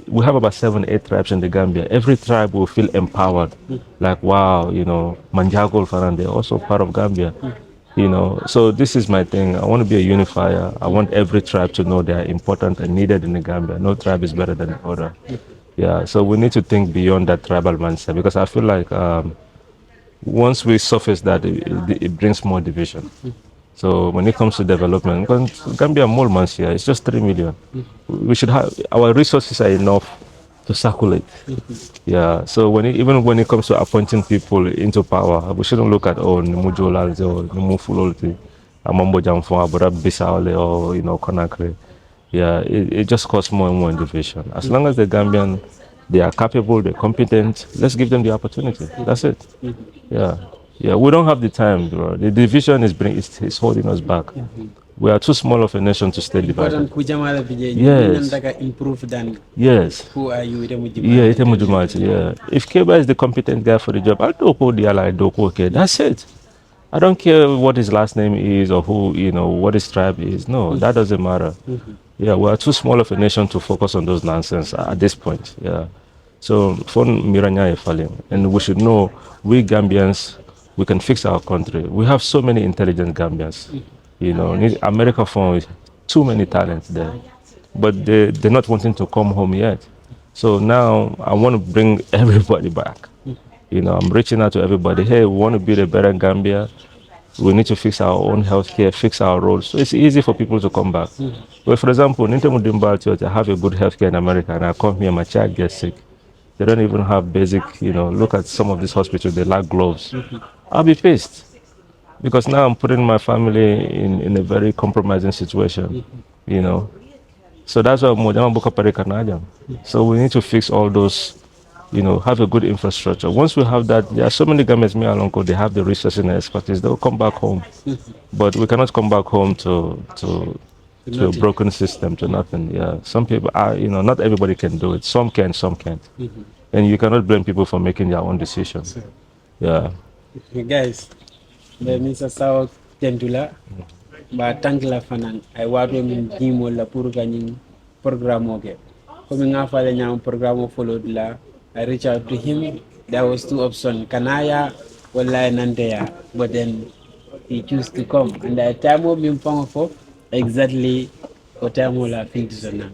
we have about 7, 8 tribes in the Gambia. Every tribe will feel empowered, like wow, you know, Manjagol Faran, they're also part of Gambia. You know, so this is my thing. I want to be a unifier. I want every tribe to know they are important and needed in the Gambia. No tribe is better than the other. Yeah, so we need to think beyond that tribal mindset because I feel like once we surface that, it brings more division. So when it comes to development, because Gambia more months here, it's just 3 million. We should have our resources are enough to circulate. Yeah. So even when it comes to appointing people into power, we shouldn't look at Numujolalze or Numufulolti, Amambo Jamfon, Abura Bisaole or Conakry. Yeah, it just causes more and more division. As long as the Gambian they are capable, they're competent, let's give them the opportunity. That's it. Yeah. Yeah, we don't have the time, bro. The division is holding us back. We are too small of a nation to stay divided. Yes. Improve than Yes. who are you? Yeah, yeah. If Keba is the competent guy for the job, I'll do the ally, okay. That's it. I don't care what his last name is or who, what his tribe is. No, that doesn't matter. Yeah, we are too small of a nation to focus on those nonsense at this point. Yeah. So, for Miranya Efalim, and we should know we Gambians, we can fix our country. We have so many intelligent Gambians. America found too many talents there, but they're not wanting to come home yet. So now I want to bring everybody back. I'm reaching out to everybody. Hey, we want to build a better Gambia. We need to fix our own healthcare, fix our roads. So it's easy for people to come back. But for example, I have a good healthcare in America and I come here, my child gets sick. They don't even have basic, look at some of these hospitals, they lack gloves. I'll be pissed because now I'm putting my family in a very compromising situation, So that's why Mojama Boka Parekanajam. So we need to fix all those, have a good infrastructure. Once we have that, there are so many governments, me along, they have the resources and expertise, they'll come back home. But we cannot come back home to a broken system, to nothing. Yeah. Some people are, not everybody can do it. Some can, some can't. And you cannot blame people for making their own decisions. Yeah. Guys, be Mr. Sawo tentula ba tankla fanan ay wato min jimo la pour gagner programme oke comme nga fale nyam programme follow la I reach out to him. There was two options, kanaya wala nandeya, but then he chose to come and the time of him for exactly what time la feel to zona.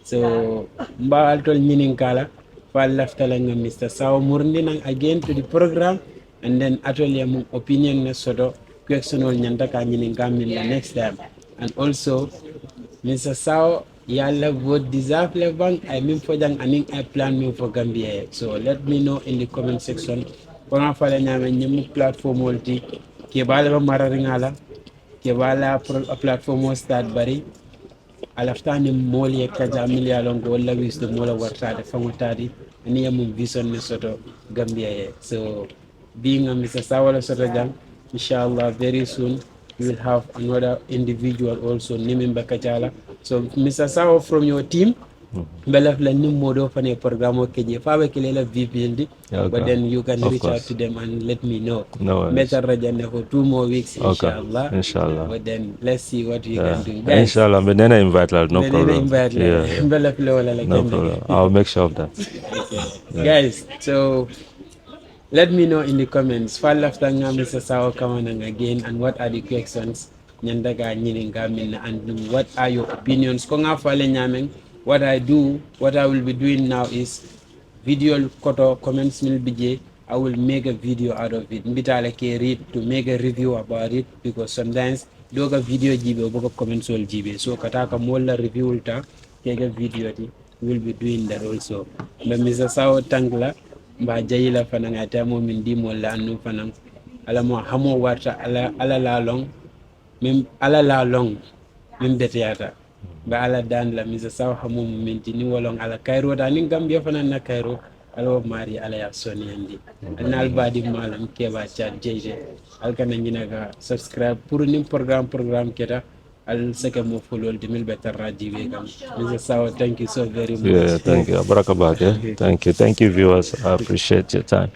So mba altol nyinin kala fa laftala nga Mr. Sawo murni nang again to the program and then atoli among opinion na soto questionol nyanta ka nyinin ka min la next time. And also Mr. Sawo yalla would deserve le bang I mean for jang aning I plan me for Gambia. So let me know in the comment section. Kona fala nyame nyemu platform wolti ke bala ba mararingala ke bala platform o start bari alaftani moli e kaja milia longo wala wisdo mola wartade fangutadi ani yamum vision ne soto Gambia ye. So being a Mr. Sawala soto jang inshallah very soon we will have another individual also Nimin Bakajala. So Mr. Sawo from your team belaf la nim modo fane programme keje fawe kelela VPLD but then you can reach out to them and let me know. Meta rajane for 2 more weeks inshallah. Inshallah. But then let's see what we can do. Guys, Inshallah, but then I invite her, no problem. No problem. I'll make sure of that. Okay. Guys, so let me know in the comments. Fall after Mr. Sawo Kamanang again, and what are the questions? Nyandaga nyininga min and what are your opinions? Konga fale nyameng. What I do, what I will be doing now is video koto comments mil bije. I will make a video out of it. Mbita like read to make a review about it because sometimes doga video jibe oboka comments all jibe. So kataka mola review ulta kega video ti will be doing that also. But Mr. Sawo Tangla mba jayila fanang atamo min di mola anu fanang ala mo hamo warta ala la long mem ala la long mem betiata ba ala dan la Mr. Sawo hamo minti ni wolong ala Cairo da ni Gambia fanan na Cairo alo mari ala ya soni andi anal badi malam keba chat jeje al kana nyinaga subscribe pour nim programme keta al seke mo follow de mil better radio gam Mr. Sawo thank you so very much. Yeah, thank you. Barakatuh. Thank you viewers. I appreciate your time.